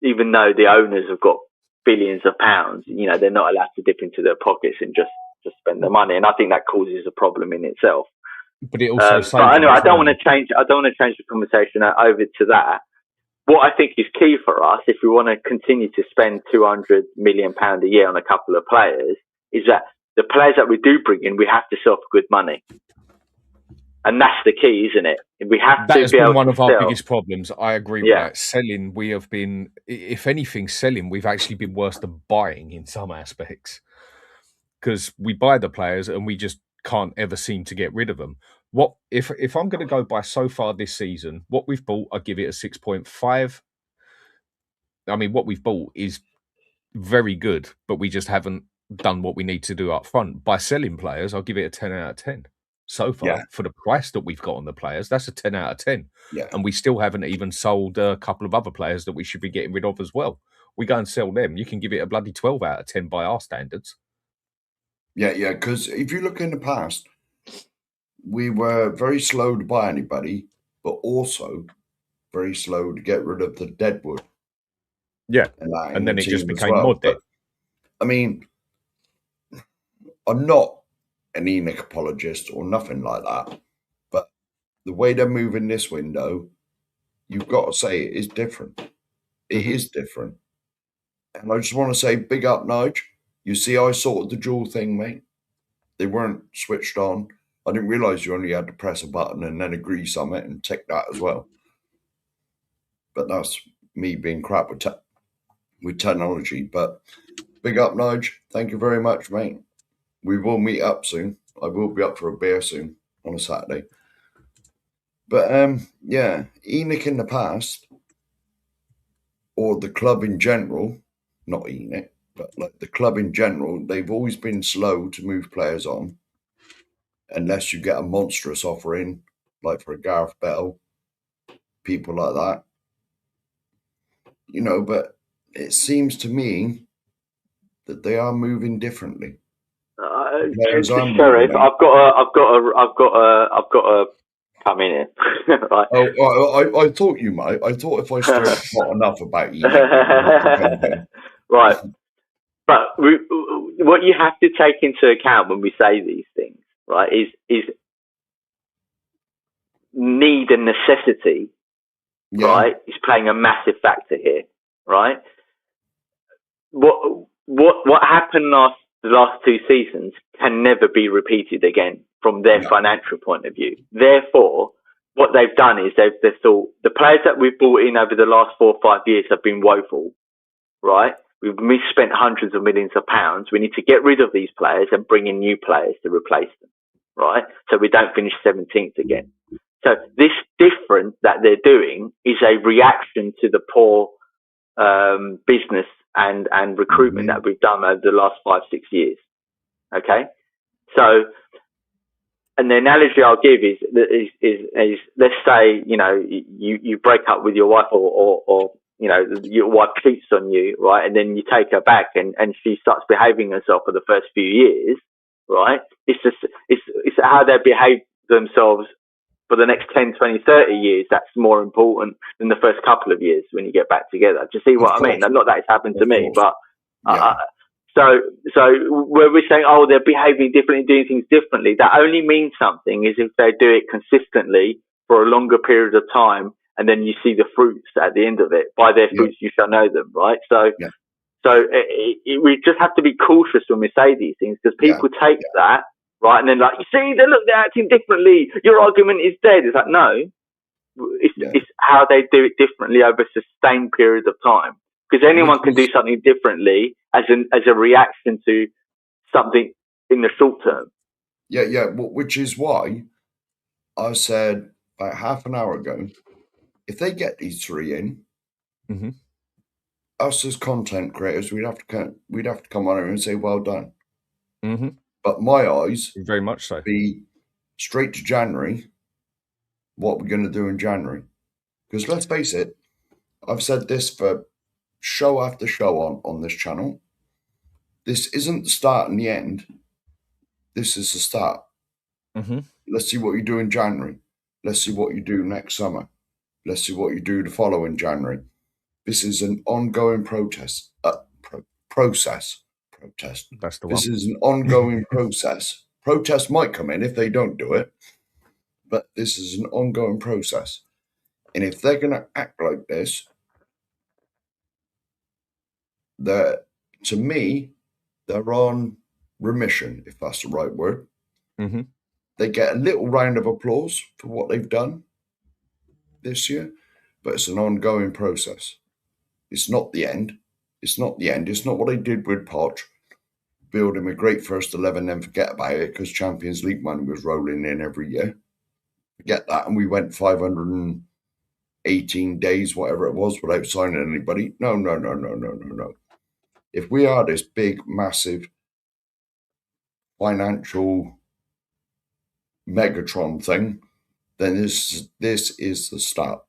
even though the owners have got billions of pounds, they're not allowed to dip into their pockets and just spend the money. And I think that causes a problem in itself. But it also but anyway, I don't want to change the conversation over to that. What I think is key for us, if we want to continue to spend £200 million a year on a couple of players, is that the players that we do bring in, we have to sell for good money. And that's the key, isn't it? We have that to has be been able one to of our sell. biggest problems. I agree with that. Selling, we have been, if anything, we've actually been worse than buying in some aspects. Because we buy the players and we just can't ever seem to get rid of them. What if I'm going to go by so far this season, what we've bought, I give it a 6.5. I mean, what we've bought is very good, but we just haven't done what we need to do up front. By selling players, I'll give it a 10 out of 10. So far, for the price that we've got on the players, that's a 10 out of 10. Yeah. And we still haven't even sold a couple of other players that we should be getting rid of as well. We go and sell them, you can give it a bloody 12 out of 10 by our standards. Yeah, because if you look in the past, we were very slow to buy anybody, but also very slow to get rid of the deadwood. Yeah, and then it just became more dead. I mean, I'm not an Enoch apologist or nothing like that, but the way they're moving this window, you've got to say it is different. It is different. And I just want to say, big up, Nige. You see, I sorted the dual thing, mate. They weren't switched on. I didn't realise you only had to press a button and then agree something and tick that as well. But that's me being crap with technology. But big up, Nige. Thank you very much, mate. We will meet up soon. I will be up for a beer soon on a Saturday. But Enoch in the past, or the club in general, not Enoch, but like the club in general, they've always been slow to move players on unless you get a monstrous offer in, like for a Gareth Bell, people like that. But it seems to me that they are moving differently. Sheriff, I've got to come in here. Right. Oh, I thought you might. I thought if I stirred not enough about Enoch. Right. But what you have to take into account when we say these things, right, is need and necessity, right, is playing a massive factor here, right? What happened the last two seasons can never be repeated again from their financial point of view. Therefore, what they've done is they've thought the players that we've brought in over the last 4 or 5 years have been woeful, right? We've misspent hundreds of millions of pounds. We need to get rid of these players and bring in new players to replace them, right? So we don't finish 17th again. So this difference that they're doing is a reaction to the poor business and recruitment that we've done over the last 5-6 years. Okay, so and the analogy I'll give is let's say you break up with your wife or your wife cheats on you, right? And then you take her back and she starts behaving herself for the first few years, right? It's how they behave themselves for the next 10, 20, 30 years that's more important than the first couple of years when you get back together. Do you see what I mean? Not that it's happened to me, but so where we're saying, oh, they're behaving differently, doing things differently, that only means something is if they do it consistently for a longer period of time, and then you see the fruits at the end of it. By their fruits you shall know them, right? So we just have to be cautious when we say these things, because people take that, right, and then like, you see, they're acting differently. Your argument is dead. It's like, no, it's how they do it differently over sustained periods of time. Because anyone can do something differently as a reaction to something in the short term. Yeah, which is why I said about half an hour ago, if they get these three in, us as content creators, we'd have to come on here and say, well done. But my eyes, very much so, be straight to January. What we're going to do in January? Because let's face it, I've said this for show after show on this channel. This isn't the start and the end. This is the start. Let's see what you do in January. Let's see what you do next summer. Let's see what you do the following January. This is an ongoing Protest. That's the This one. is an ongoing process. Protest might come in if they don't do it, but this is an ongoing process. And if they're going to act like this, to me, they're on remission, if that's the right word. Mm-hmm. They get a little round of applause for what they've done this year, but it's an ongoing process. It's not the end. It's not the end. It's not what they did with Poch, build him a great first 11, then forget about it because Champions League money was rolling in every year. Forget that, and we went 518 days, whatever it was, without signing anybody. No. If we are this big, massive financial Megatron thing, then this is the start.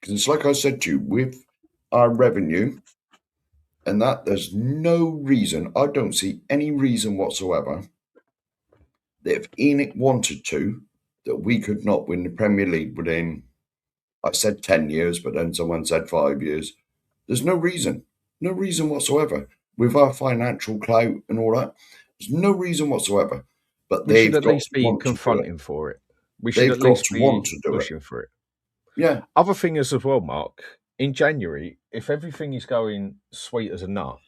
Because it's like I said to you, with our revenue and that, there's no reason, I don't see any reason whatsoever that if Enoch wanted to, that we could not win the Premier League within, I said 10 years, but then someone said 5 years. There's no reason whatsoever. With our financial clout and all that, there's no reason whatsoever. But We should they've at got least to be want to do it. confronting for it. We should They've at got least to be want to do it. pushing for it. Yeah. Other thing is as well, Mark, in January, if everything is going sweet as a nut,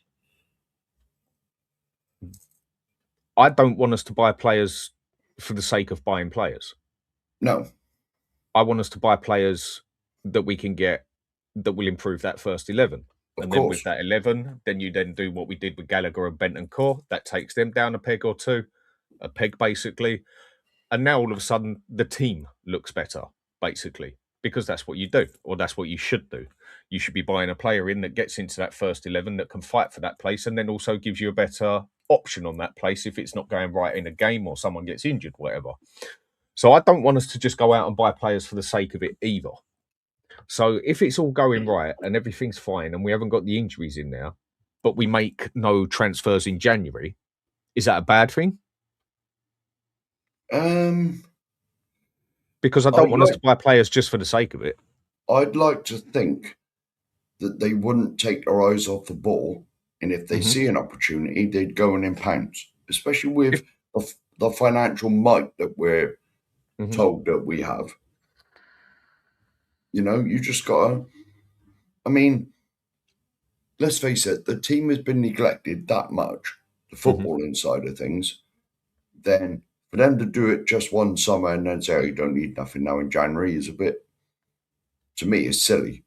I don't want us to buy players for the sake of buying players. No. I want us to buy players that we can get that will improve that first 11. Of And course. then with that 11, then you then do what we did with Gallagher and Bentancur. That takes them down a peg or two, a peg basically. And now all of a sudden the team looks better, basically, because that's what you do, or that's what you should do. You should be buying a player in that gets into that first 11 that can fight for that place and then also gives you a better option on that place if it's not going right in a game or someone gets injured, whatever. So I don't want us to just go out and buy players for the sake of it either. So if it's all going right and everything's fine and we haven't got the injuries in there, but we make no transfers in January, is that a bad thing? Because I don't want us to buy players just for the sake of it. I'd like to think that they wouldn't take their eyes off the ball, and if they see an opportunity, they'd go in pounce, especially with the financial might that we're told that we have. You know, you just gotta, I mean, let's face it, the team has been neglected that much, the footballing side of things, then for them to do it just one summer and then say, oh, you don't need nothing now in January is a bit, to me, it's silly.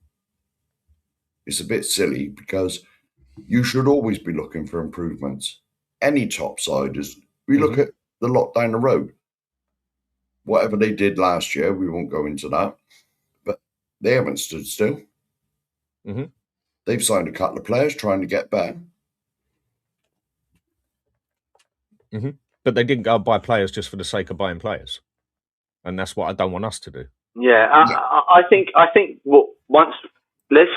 It's a bit silly because you should always be looking for improvements. Any top side is, we look at the lot down the road. Whatever they did last year, we won't go into that, but they haven't stood still. They've signed a couple of players trying to get better. But they didn't go and buy players just for the sake of buying players. And that's what I don't want us to do. Yeah, I think what once let's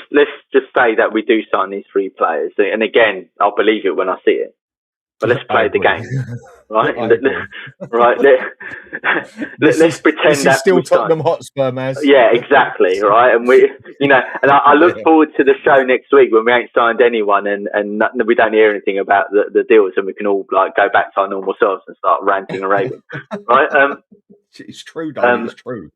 just say that we do sign these 3 players, and again, I'll believe it when I see it. But let's play the game, right? Right. Let's pretend this is that still Tottenham Hotspur, Maz. Yeah, exactly. Right, and we, and I look forward to the show next week when we ain't signed anyone and we don't hear anything about the deals, and we can all like go back to our normal selves and start ranting and raving. Right? It's true, though. It's true.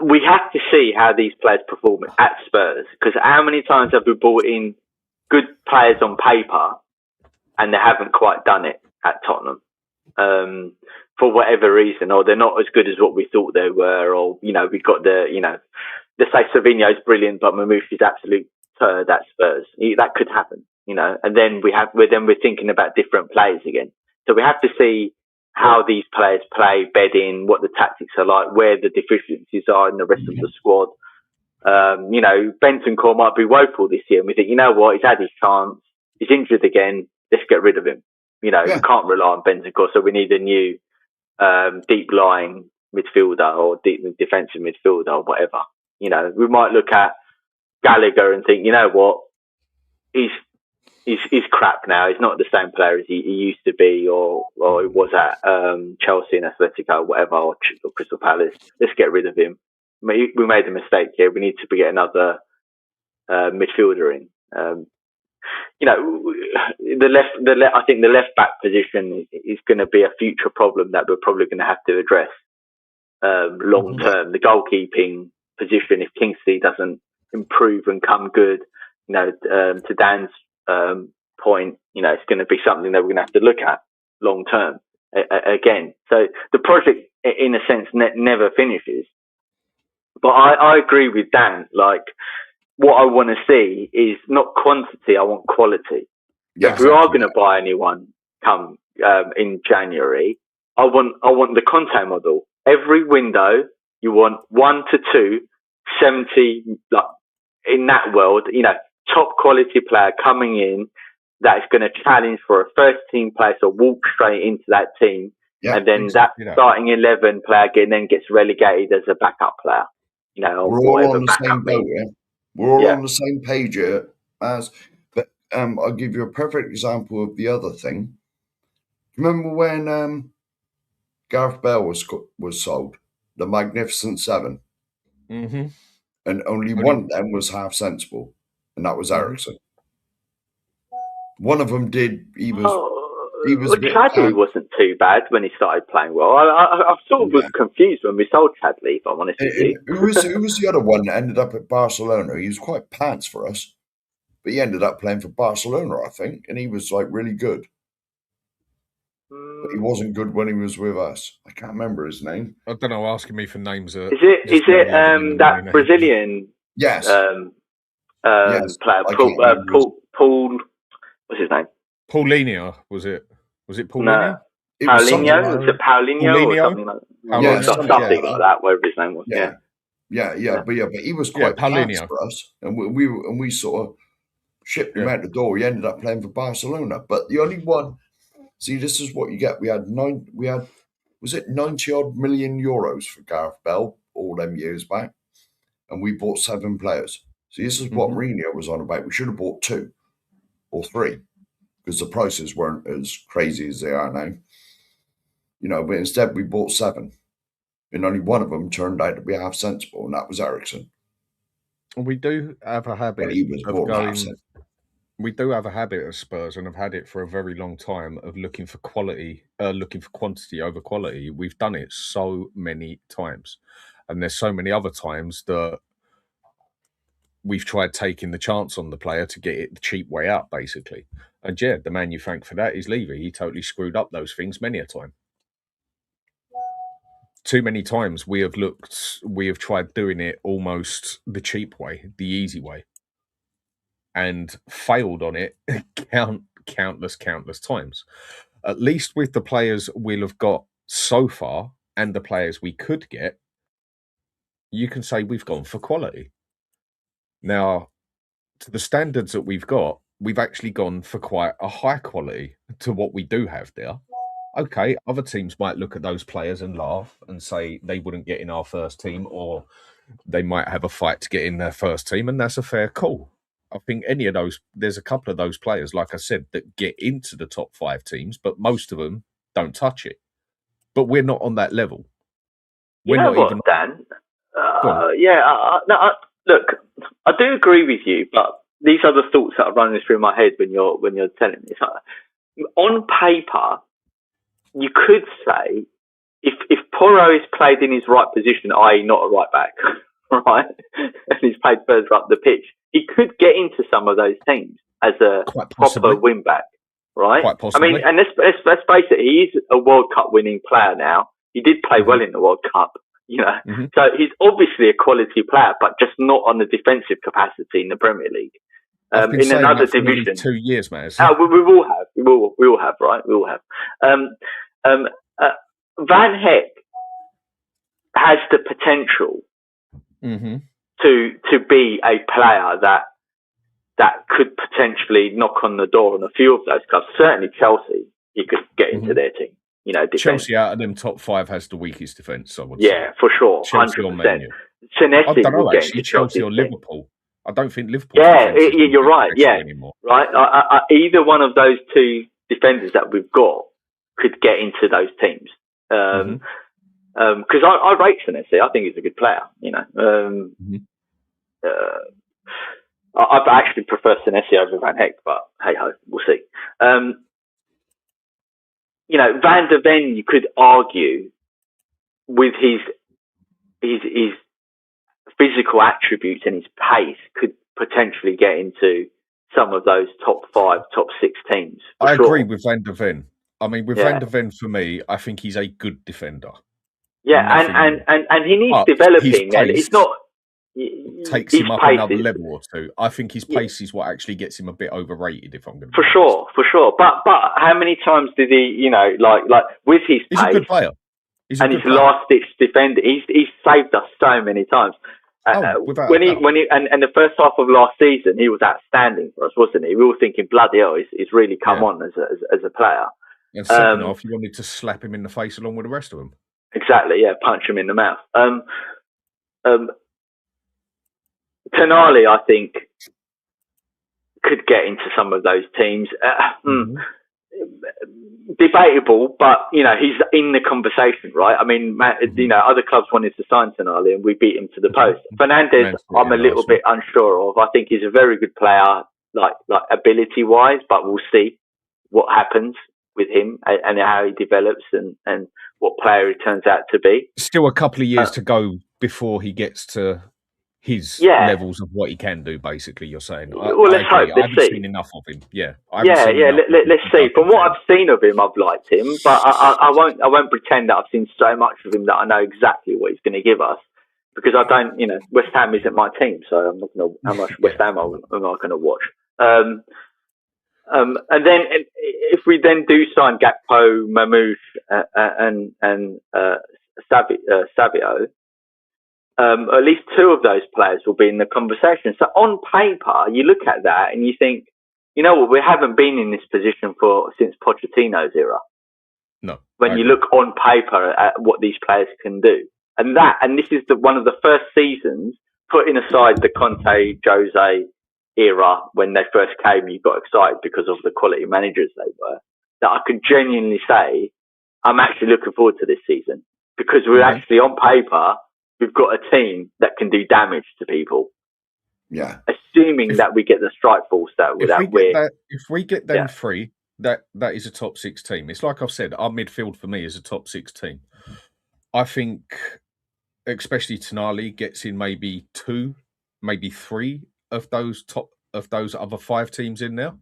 We have to see how these players perform at Spurs, because how many times have we brought in good players on paper and they haven't quite done it at Tottenham for whatever reason, or they're not as good as what we thought they were, or we've got let's say Savinho's brilliant but Mamouchi's absolute turd at Spurs. That could happen, and then we're thinking about different players again. So we have to see how these players play, bed in, what the tactics are like, where the deficiencies are in the rest of the squad. Bentancur might be woeful this year, and we think, you know what, he's had his chance, he's injured again, let's get rid of him. We can't rely on Bentancur, so we need a new deep lying midfielder or deep defensive midfielder or whatever. We might look at Gallagher and think, you know what, he's crap now. He's not the same player as he used to be, or he was at Chelsea and Atletico, whatever, or Crystal Palace. Let's get rid of him. We made a mistake here. We need to get another midfielder in. I think the left back position is going to be a future problem that we're probably going to have to address long term. The goalkeeping position, if Kingsley doesn't improve and come good, to Dan's point, it's going to be something that we're going to have to look at long term again. So the project, in a sense, never finishes. But I agree with Dan. Like, what I want to see is not quantity; I want quality. Yeah, if we are going to buy anyone come in January, I want the Conte model. Every window, you want 1 to 2, 70, like in that world, top quality player coming in that is going to challenge for a first team place or walk straight into that team, and then exactly that starting 11 player then gets relegated as a backup player. We're all on the same boat here. We're all on the same page here. But I'll give you a perfect example of the other thing. Remember when Gareth Bale was sold, the Magnificent Seven, and only one of them was half sensible, and that was Eriksen. One of them did. He was. Chadley wasn't too bad when he started playing well. I sort of was confused when we sold Chadley, if I'm honest with you. Who was the other one that ended up at Barcelona? He was quite pants for us, but he ended up playing for Barcelona, I think, and he was like really good. But he wasn't good when he was with us. I can't remember his name. I don't know. Asking me for names. Is it that Brazilian? Yes. Player Paul. What's his name? Paulinho, was it? Was it Paulinho? No. Paulinho? Was it Paulinho or something like that? Something like that, whatever his name was. Yeah. But he was quite Paulinho for us, and we sort of shipped him out the door. He ended up playing for Barcelona, but the only one. See, this is what you get. We had was it 90 odd million euros for Gareth Bale all them years back, and we bought 7 players. See, this is what Mourinho was on about. We should have bought 2 or 3. Because the prices weren't as crazy as they are now. But instead we bought 7. And only one of them turned out to be half sensible, and that was Eriksen. We do have a habit We do have a habit at Spurs, and have had it for a very long time, of looking for quality, looking for quantity over quality. We've done it so many times. And there's so many other times that we've tried taking the chance on the player to get it the cheap way out, basically. And the man you thank for that is Levy. He totally screwed up those things many a time. Too many times we have tried doing it almost the cheap way, the easy way, and failed on it countless times. At least with the players we'll have got so far, and the players we could get, you can say we've gone for quality. Now, to the standards that we've got, we've actually gone for quite a high quality to what we do have there. Okay, other teams might look at those players and laugh and say they wouldn't get in our first team, or they might have a fight to get in their first team, and that's a fair call. I think there's a couple of those players, like I said, that get into the top 5 teams, but most of them don't touch it. But we're not on that level. Dan? Look, I do agree with you, but these are the thoughts that are running through my head when you're telling me. On paper, you could say if Porro is played in his right position, i.e. not a right back, right, and he's played further up the pitch, he could get into some of those teams as a proper wing back, right? Quite possibly. I mean, and let's face it, he is a World Cup winning player now. He did play well in the World Cup. So he's obviously a quality player, but just not on the defensive capacity in the Premier League. In another division, 2 years, man. We will have, right? We will have. Van Heck has the potential to be a player that could potentially knock on the door on a few of those clubs. Certainly, Chelsea, he could get into their team. Chelsea out of them top 5 has the weakest defence, I would say. Yeah, for sure. Chelsea 100%. Or Man U. I don't know, actually, Chelsea or Liverpool. I don't think Liverpool. Yeah, you're right. Yeah, anymore. Right. Either one of those 2 defenders that we've got could get into those teams. Because I rate Senesi. I think he's a good player. I actually prefer Senesi over Van Heck, but hey ho, we'll see. Van der Ven, you could argue with his physical attributes and his pace could potentially get into some of those top 5, top 6 teams. I agree with Van der Ven. I mean, with Yeah. Van der Ven, for me, I think he's a good defender. Yeah, and he needs developing, and it's not takes him up another level or two. I think his pace is what actually gets him a bit overrated. If I'm going to for sure. But how many times did he, like with his pace? He's a good player. His last ditch defender. He's saved us so many times. When he and the first half of last season, he was outstanding for us, wasn't he? We were thinking, bloody hell, he's really come on as a player. And second half, you wanted to slap him in the face along with the rest of them. Exactly, yeah, punch him in the mouth. Tonali, I think, could get into some of those teams. Debatable, but he's in the conversation, right? I mean, other clubs wanted to sign Tonali, and we beat him to the post. Fernandes, I'm a little bit unsure of. I think he's a very good player, like ability wise, but we'll see what happens with him and how he develops and what player he turns out to be. Still a couple of years to go before he gets to his levels of what he can do, basically, you're saying. Let's hope. I haven't seen enough of him. Let's see. From what I've seen of him, I've liked him, but I won't pretend that I've seen so much of him that I know exactly what he's going to give us, because I don't, West Ham isn't my team, so I'm not going to, how much West Ham am I going to watch? And then if we then do sign Gakpo, Mamouche, and Savio, at least 2 of those players will be in the conversation. So on paper, you look at that and you think, you know what, we haven't been in this position since Pochettino's era. No. When you look on paper at what these players can do. And this is one of the first seasons, putting aside the Conte, Jose era, when they first came, you got excited because of the quality managers they were, that I could genuinely say, I'm actually looking forward to this season, because we're actually on paper, we've got a team that can do damage to people. Yeah. Assuming that we get the strike force if we get them 3, that is a top 6 team. It's like I've said, our midfield for me is a top 6 team. I think, especially Tonali gets in maybe 2, maybe 3 of those other 5 teams in there.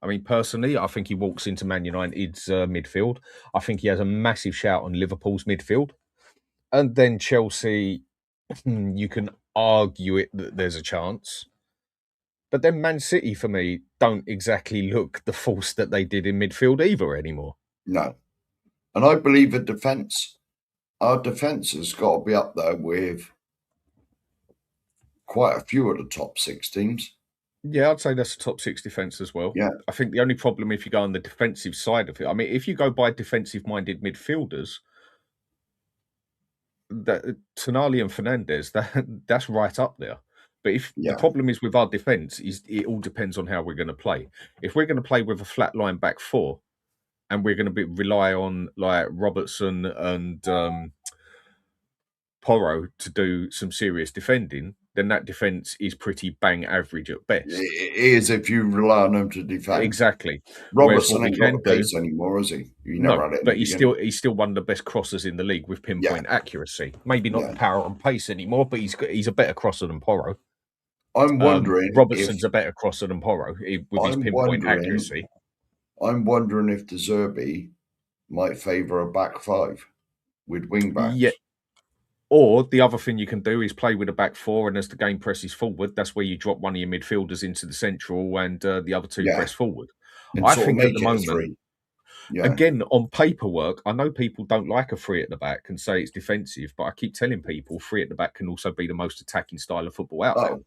I mean, personally, I think he walks into Man United's midfield. I think he has a massive shout on Liverpool's midfield. And then Chelsea, you can argue it that there's a chance. But then Man City, for me, don't exactly look the force that they did in midfield either anymore. No. And I believe our defence has got to be up there with quite a few of the top 6 teams. Yeah, I'd say that's a top 6 defence as well. Yeah. I think the only problem if you go on the defensive side of it, I mean, if you go by defensive-minded midfielders, that Tonali and Fernandes, that's right up there. But if the problem is with our defence, it all depends on how we're going to play. If we're going to play with a flat line back 4, and we're going to rely on like Robertson and Porro to do some serious defending, then that defence is pretty bang average at best. It is if you rely on them to defend. Exactly. Robertson ain't got the pace anymore, is he? But he's still one of the best crossers in the league with pinpoint accuracy. Maybe not the power and pace anymore, but he's a better crosser than Porro. I'm wondering Robertson's a better crosser than Porro with his pinpoint accuracy. I'm wondering if De Zerbi might favour a back 5 with wing backs. Yeah. Or the other thing you can do is play with a back 4, and as the game presses forward, that's where you drop one of your midfielders into the central and the other 2 press forward. And I think at the moment, Yeah. Again, on paperwork, I know people don't like a 3 at the back and say it's defensive, but I keep telling people 3 at the back can also be the most attacking style of football out there.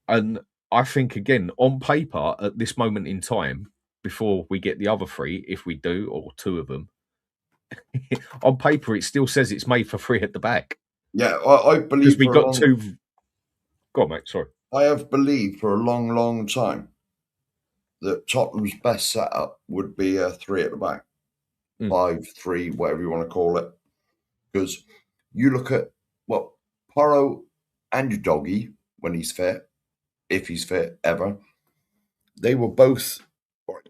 And I think, again, on paper, at this moment in time, before we get the other 3, if we do, or 2 of them, on paper, it still says it's made for 3 at the back. Yeah, I believe we got 2. Go on, mate. Sorry. I have believed for a long, long time that Tottenham's best setup would be a 3 at the back, 5-3, whatever you want to call it. Because you look at Porro and your doggy when he's fit, if he's fit ever. They were both.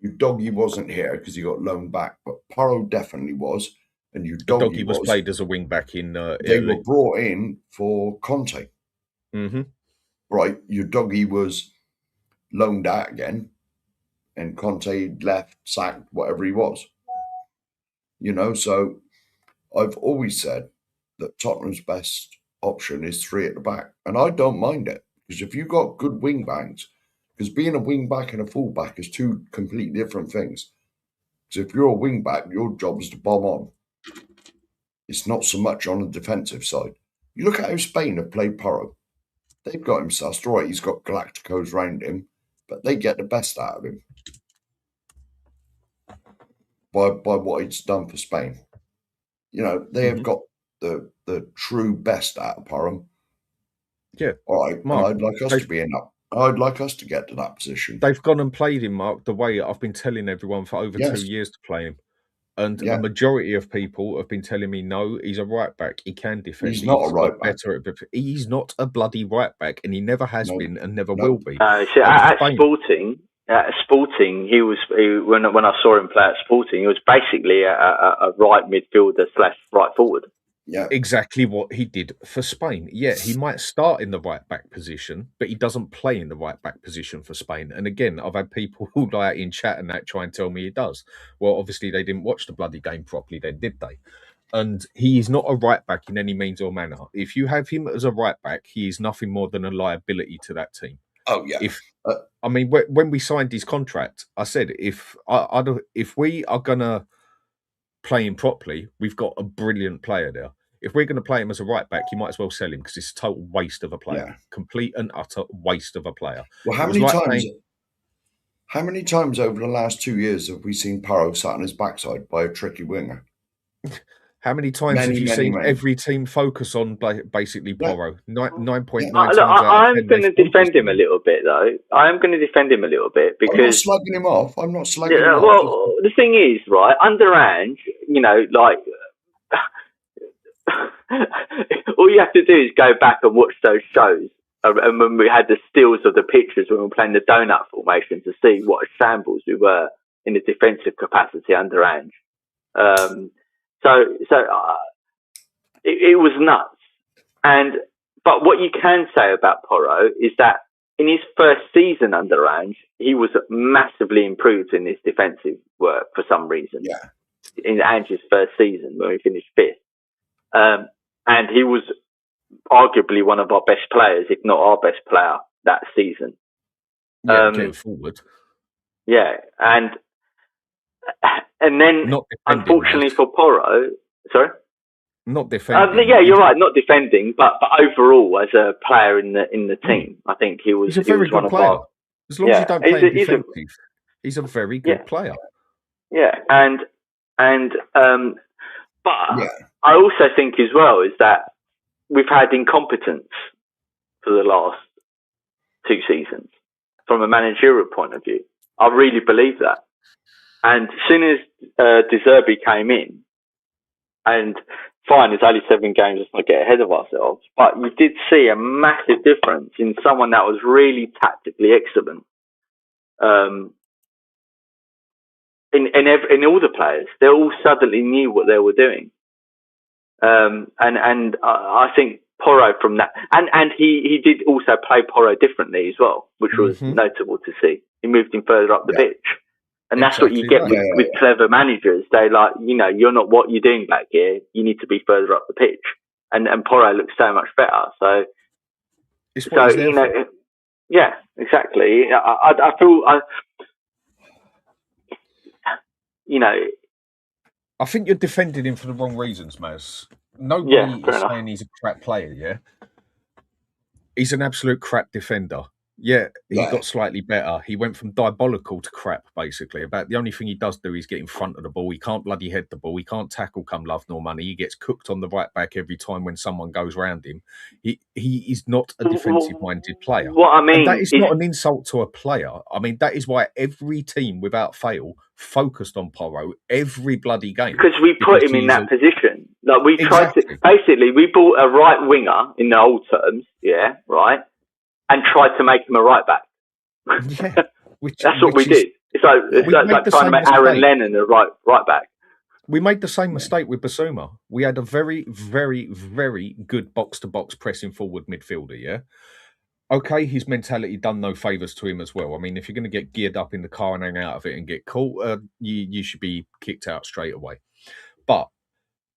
Udogie wasn't here because he got loaned back, but Porro definitely was, and Doggy Udogie was played as a wing back in They were Italy. brought in for Conte. Mm-hmm. Right, Udogie was loaned out again, and Conte left, sacked, whatever he was. So I've always said that Tottenham's best option is 3 at the back, and I don't mind it because if you've got good wing backs, because being a wing back and a full back is 2 completely different things. So if you're a wing back, your job is to bomb on. It's not so much on the defensive side. You look at how Spain have played Porro. They've got him sussed. Right, he's got Galacticos round him, but they get the best out of him by what he's done for Spain. They have got the true best out of Porro. Yeah. All right, Mark, and I'd like us to be in that. I'd like us to get to that position. They've gone and played him, Mark, the way I've been telling everyone for over 2 years to play him. And a majority of people have been telling me, no, he's a right back. He can defend. He's not a right back. He's not a bloody right back, and he never has been and never will be. So at Sporting, he was when I saw him play at Sporting, he was basically a right midfielder / right forward. Yeah, exactly what he did for Spain. Yeah, he might start in the right back position, but he doesn't play in the right back position for Spain. And again, I've had people who like in chat and that try and tell me he does. Well, obviously they didn't watch the bloody game properly, then did they? And he is not a right back in any means or manner. If you have him as a right back, he is nothing more than a liability to that team. Oh yeah. When we signed his contract, I said if we are gonna play him properly, we've got a brilliant player there. If we're going to play him as a right back, you might as well sell him because it's a total waste of a player. Complete and utter waste of a player. Well, how many times over the last 2 years have we seen Porro sat on his backside by a tricky winger? How many times have you seen every team focus on basically Porro? 9.9 times I'm going to defend him a little bit, though. I am going to defend him a little bit because... I'm not slugging him off. Well, the thing is, right, under Ange, all you have to do is go back and watch those shows. And when we had the stills of the pictures when we were playing the donut formation to see what a shambles we were in the defensive capacity under Ange. It was nuts. But what you can say about Porro is that in his first season under Ange, he was massively improved in his defensive work for some reason. Yeah. In Ange's first season when we finished 5th. And he was arguably one of our best players, if not our best player that season. Going forward. Yeah, and then unfortunately for Porro, sorry, not defending. You're right, not defending, but overall as a player in the team, I think he was. He's a very good player. As long as you don't play defensive, he's a very good player. Yeah, but I also think as well is that we've had incompetence for the last 2 seasons from a managerial point of view. I really believe that. And as soon as De Zerbi came in, and fine, it's only 7 games, let's not get ahead of ourselves, but you did see a massive difference in someone that was really tactically excellent. In all the players, they all suddenly knew what they were doing. And I think Porro from that, and he did also play Porro differently as well, which was notable to see. He moved him further up the pitch, and that's what you get with clever managers. They you're not what you're doing back here. You need to be further up the pitch, and Porro looks so much better. So yeah, exactly. I feel I think you're defending him for the wrong reasons, Maz. Nobody is saying he's a crap player, yeah? He's an absolute crap defender. Yeah, he got slightly better. He went from diabolical to crap, basically. About the only thing he does do is get in front of the ball. He can't bloody head the ball. He can't tackle come love nor money. He gets cooked on the right back every time when someone goes round him. He is not a defensive-minded player. What I mean, and that is not an insult to a player. I mean, that is why every team, without fail, focused on Porro every bloody game. Because we put him in that position. Like we tried to... Basically, we bought a right winger in the old terms, yeah, right? and tried to make him a right back. Yeah, That's what we did. It's like trying to make Aaron Lennon a right back. We made the same mistake with Basuma. We had a very, very, very good box-to-box pressing forward midfielder, yeah? Okay, his mentality done no favours to him as well. I mean, if you're going to get geared up in the car and hang out of it and get caught, you should be kicked out straight away. But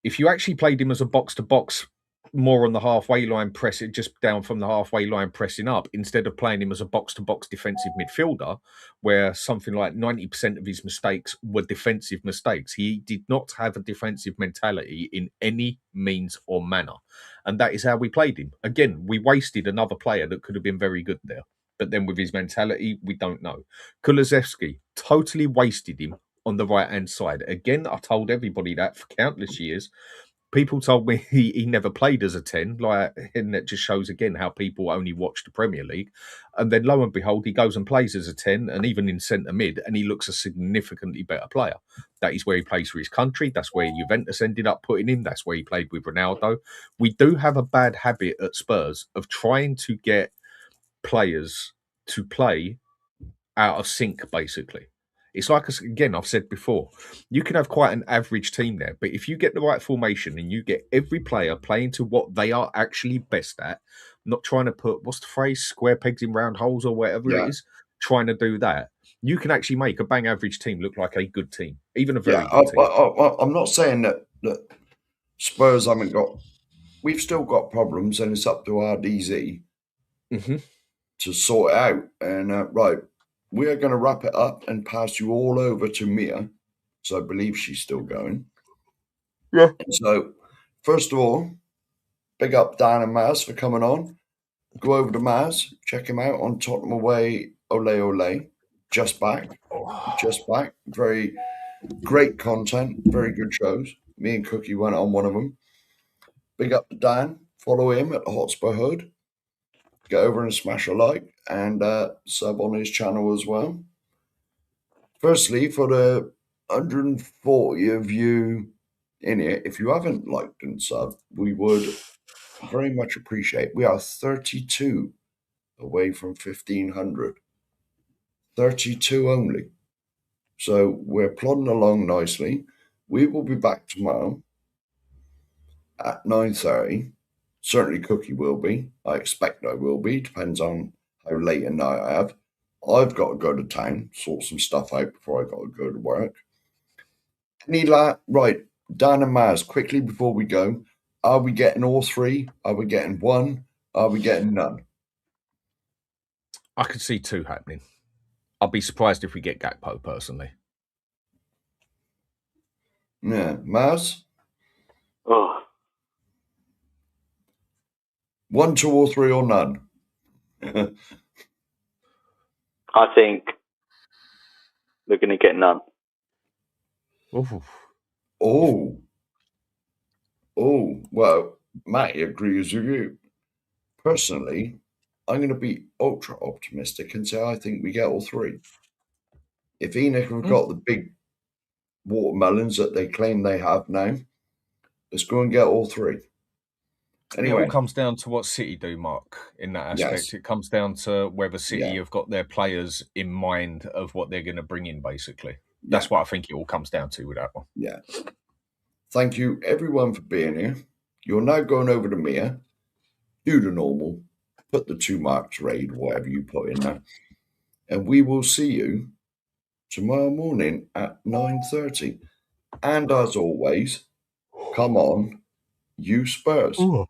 if you actually played him as a box-to-box, more on the halfway line, pressing just down from the halfway line, pressing up, instead of playing him as a box-to-box defensive midfielder, where something like 90% of his mistakes were defensive mistakes. He did not have a defensive mentality in any means or manner. And that is how we played him. Again, we wasted another player that could have been very good there. But then with his mentality, we don't know. Kulusevski, totally wasted him on the right-hand side. Again, I told everybody that for countless years. People told me he never played as a 10, and that just shows again how people only watch the Premier League. And then lo and behold, he goes and plays as a 10, and even in centre mid, and he looks a significantly better player. That is where he plays for his country. That's where Juventus ended up putting him. That's where he played with Ronaldo. We do have a bad habit at Spurs of trying to get players to play out of sync, basically. It's like, again, I've said before, you can have quite an average team there, but if you get the right formation and you get every player playing to what they are actually best at, not trying to put, what's the phrase, square pegs in round holes or whatever it is, trying to do that, you can actually make a bang average team look like a good team, even a very good team. I'm not saying that Spurs haven't got, we've still got problems, and it's up to our DZ to sort it out. And right, we are going to wrap it up and pass you all over to Mia. So I believe she's still going. Yeah. So, first of all, big up Dan and Maz for coming on. Go over to Maz, check him out on Tottenham Away, Ole Ole. Just back. Very great content, very good shows. Me and Cookie went on one of them. Big up to Dan. Follow him at Hotspur Hood. Get over and smash a like and sub on his channel as well. Firstly, for the 140 of you in here, if you haven't liked and subbed, we would very much appreciate. We are 32 away from 1,500. 32 only. So we're plodding along nicely. We will be back tomorrow at 9:30. Certainly Cookie will be. I expect I will be. Depends on how late at night I have. I've got to go to town, sort some stuff out before I got to go to work. Right, Dan and Maz, quickly before we go, are we getting all three? Are we getting one? Are we getting none? I could see two happening. I'll be surprised if we get Gakpo, personally. Yeah, Maz? Oh. 1, 2, or 3, or none? I think we're going to get none. Oh, well, Matty agrees with you. Personally, I'm going to be ultra optimistic and say I think we get all three. If Enoch have got the big watermelons that they claim they have now, let's go and get all three. Anyway, it all comes down to what City do, Mark, in that aspect. Yes. It comes down to whether City have got their players in mind of what they're going to bring in, basically. That's what I think it all comes down to with that one. Yeah. Thank you, everyone, for being here. You're now going over to Mia. Do the normal. Put the 2 marks raid, whatever you put in there. And we will see you tomorrow morning at 9:30. And as always, come on, you Spurs. Ooh.